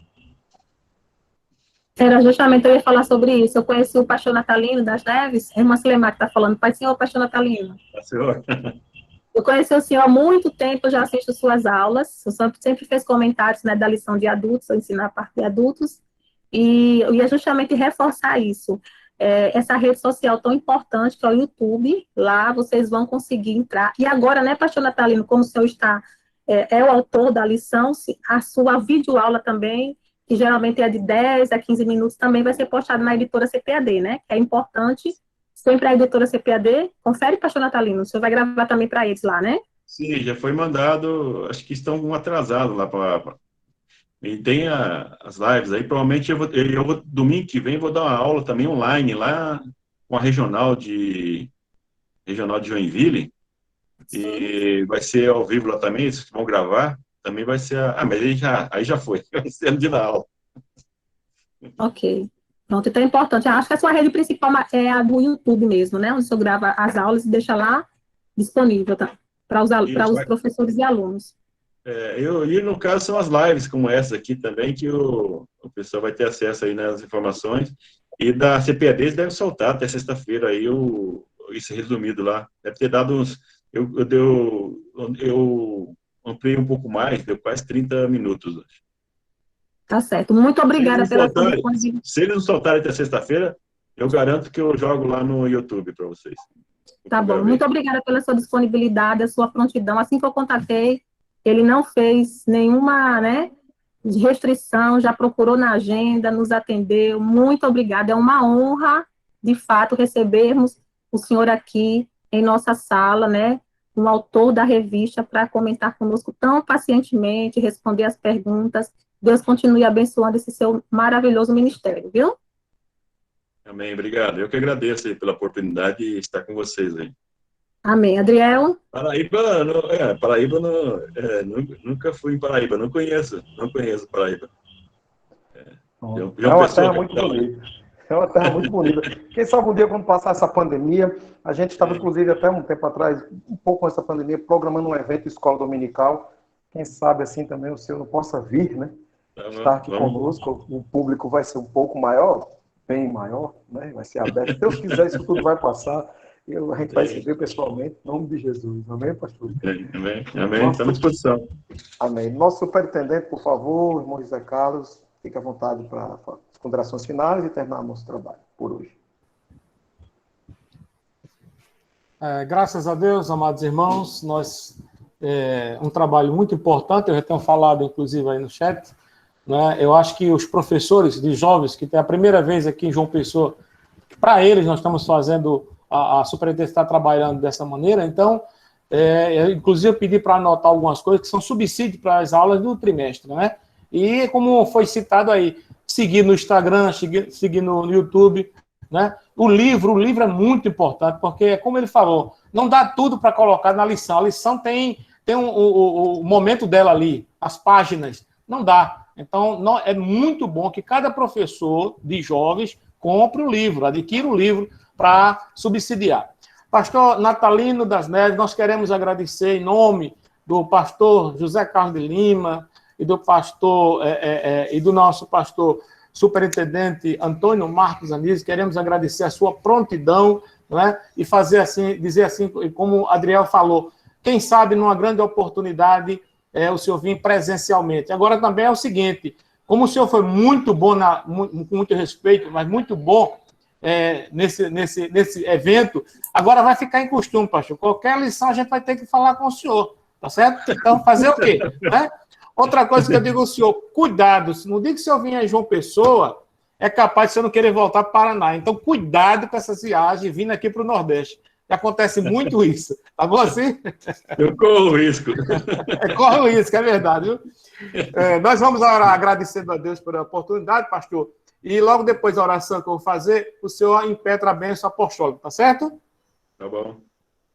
Era justamente, eu ia falar sobre isso. Eu conheci o pastor Natalino das Neves, a irmã Silemar que está falando, Pai Senhor, pastor Natalino. Senhor. Eu conheci o senhor há muito tempo, eu já assisto suas aulas, eu sempre fez comentários, né, da lição de adultos, eu ensino a parte de adultos, e eu ia justamente reforçar isso. Essa rede social tão importante que é o YouTube, lá vocês vão conseguir entrar. E agora, né, pastor Natalino, como o senhor é o autor da lição, a sua videoaula também, que geralmente é de 10 a 15 minutos, também vai ser postada na editora CPAD, né, que é importante. Sempre a editora CPAD, confere, pastor Natalino, o senhor vai gravar também para eles lá, né? Sim, já foi mandado, acho que estão atrasados lá para... E tem as lives aí, provavelmente eu vou, domingo que vem, vou dar uma aula também online lá com a regional de Joinville, e vai ser ao vivo lá também, eles vão gravar, também vai ser, mas aí já foi, vai ser no dia da aula. Ok. Pronto, então é importante. Acho que a sua rede principal é a do YouTube mesmo, né? Onde o senhor grava as aulas e deixa lá disponível, tá? Para os professores e alunos. E no caso são as lives como essa aqui também, que o pessoal vai ter acesso aí nas informações. E da CPAD deve soltar até sexta-feira aí isso resumido lá. Deve ter dado uns... Eu ampliei um pouco mais, deu quase 30 minutos hoje. Tá certo. Muito obrigada pela sua disponibilidade. Se eles não soltarem até sexta-feira, eu garanto que eu jogo lá no YouTube para vocês. Tá bom. Muito obrigada pela sua disponibilidade, a sua prontidão. Assim que eu contatei, ele não fez nenhuma, né, restrição, já procurou na agenda, nos atendeu. Muito obrigada. É uma honra, de fato, recebermos o senhor aqui em nossa sala, né, um autor da revista, para comentar conosco tão pacientemente, responder as perguntas. Deus continue abençoando esse seu maravilhoso ministério, viu? Amém, obrigado. Eu que agradeço aí pela oportunidade de estar com vocês aí. Amém. Adriel? Paraíba, nunca fui em Paraíba, não conheço Paraíba. É uma terra muito bonita. É uma terra muito bonita. Quem sabe um dia, quando passar essa pandemia, a gente estava, inclusive, até um tempo atrás, um pouco antes da pandemia, programando um evento escola dominical. Quem sabe, assim, também o senhor não possa vir, né? Estar aqui conosco, o público vai ser um pouco maior, bem maior, né? Vai ser aberto. Se Deus quiser, isso tudo vai passar. E a gente vai se ver pessoalmente, em nome de Jesus. Amém, pastor? Amém. Estamos à disposição. Amém. Nosso superintendente, por favor, irmão José Carlos, fique à vontade para as considerações finais e terminar nosso trabalho por hoje. Graças a Deus, amados irmãos, um trabalho muito importante, eu já tenho falado, inclusive, aí no chat, né? Eu acho que os professores de jovens, que tem a primeira vez aqui em João Pessoa, para eles nós estamos fazendo, a superintendência está trabalhando dessa maneira, então, inclusive eu pedi para anotar algumas coisas que são subsídios para as aulas do trimestre, né? E como foi citado aí, seguir no Instagram, seguir no YouTube, né? O livro é muito importante, porque, como ele falou, não dá tudo para colocar na lição, a lição tem o momento dela ali, as páginas, não dá. Então, é muito bom que cada professor de jovens compre o livro, adquira o livro para subsidiar. Pastor Natalino das Neves, nós queremos agradecer em nome do pastor José Carlos de Lima e do pastor e do nosso pastor superintendente Antônio Marcos Anísio, queremos agradecer a sua prontidão, né, e fazer assim, dizer assim, como Adriel falou, quem sabe numa grande oportunidade o senhor vir presencialmente. Agora também é o seguinte, como o senhor foi muito bom, com muito respeito, mas muito bom nesse evento, agora vai ficar em costume, pastor. Qualquer lição a gente vai ter que falar com o senhor, tá certo? Então, fazer o quê? Né? Outra coisa que eu digo ao senhor, cuidado, no dia que o senhor vier em João Pessoa, é capaz de você não querer voltar para o Paraná. Então, cuidado com essas viagens vindo aqui para o Nordeste. Acontece muito isso. Tá bom assim? Eu corro o risco. Corre o risco, é verdade, viu? Nós vamos orar agradecendo a Deus pela oportunidade, pastor, e logo depois da oração que eu vou fazer, o senhor impetra a bênção apostólica, tá certo? Tá bom.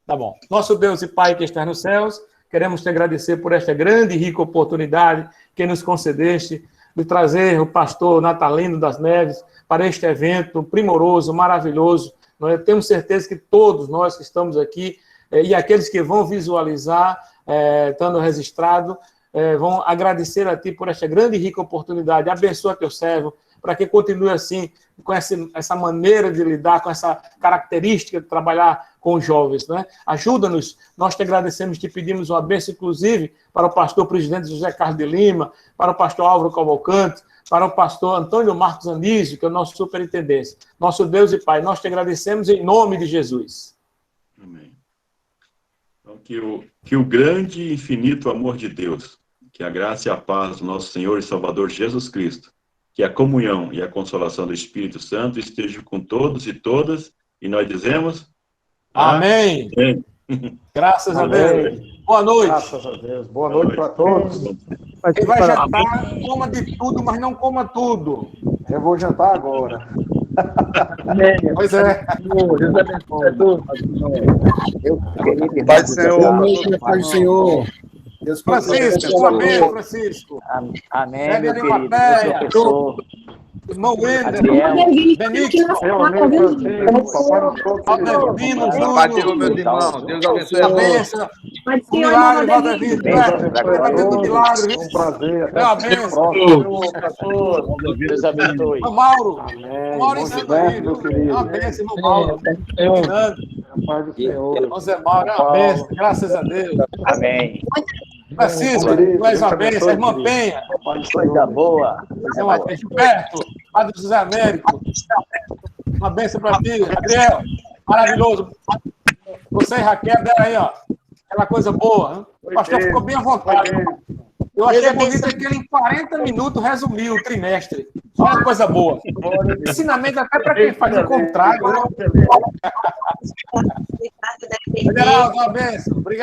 Tá bom. Nosso Deus e Pai que está nos céus, queremos te agradecer por esta grande e rica oportunidade que nos concedeste de trazer o pastor Natalino das Neves para este evento primoroso, maravilhoso. Nós temos certeza que todos nós que estamos aqui e aqueles que vão visualizar, estando registrado, vão agradecer a Ti por esta grande e rica oportunidade. Abençoa teu servo, para que continue assim, com essa maneira de lidar, com essa característica de trabalhar com os jovens. Né? Ajuda-nos, nós te agradecemos, te pedimos uma bênção, inclusive, para o pastor presidente José Carlos de Lima, para o pastor Álvaro Cavalcante, para o pastor Antônio Marcos Anísio, que é o nosso superintendente. Nosso Deus e Pai, nós te agradecemos em nome de Jesus. Amém. Então, que o grande e infinito amor de Deus, que a graça e a paz do nosso Senhor e Salvador Jesus Cristo, que a comunhão e a consolação do Espírito Santo estejam com todos e todas, e nós dizemos... Amém. Amém. Graças Amém. a Deus. Boa noite. Graças a Deus. Boa noite para todos. Quem vai jantar, coma de tudo, mas não coma tudo. Eu vou jantar agora. Pois é. Deus abençoe a todos. Pai do Senhor. Pai do Senhor. Deus Francisco, uma beijo, Francisco. Amém, meu Pega querido. uma péia. Professor Irmão Wender, Adriel. Benito, Valdevino, Compartilha, meus irmãos. Deus abençoe a todos. o milagre, Valdevino, vai ter do milagre. Um prazer. Deu a bênção. Deus abençoe. O Mauro, Amém. Mauro em Bom Santo diverso, Rio, meu é querido. uma bênção, irmão Mauro. A paz do Senhor. José Mauro, é uma bênção, graças a Deus. Amém. Francisco, tu és uma bênção, irmã Penha. Coisa boa. É uma bênção. Gilberto, Padre José Américo. Uma bênção para ti. Adriel, maravilhoso. Você e Raquel, deram aí, ó. Aquela coisa boa. Hein? O pastor ficou bem à vontade. Eu achei bonito que ele, em 40 minutos, resumiu o trimestre. Olha que coisa boa. Ensinamento até para quem faz o contrário. Né? General, uma bênção. Obrigado.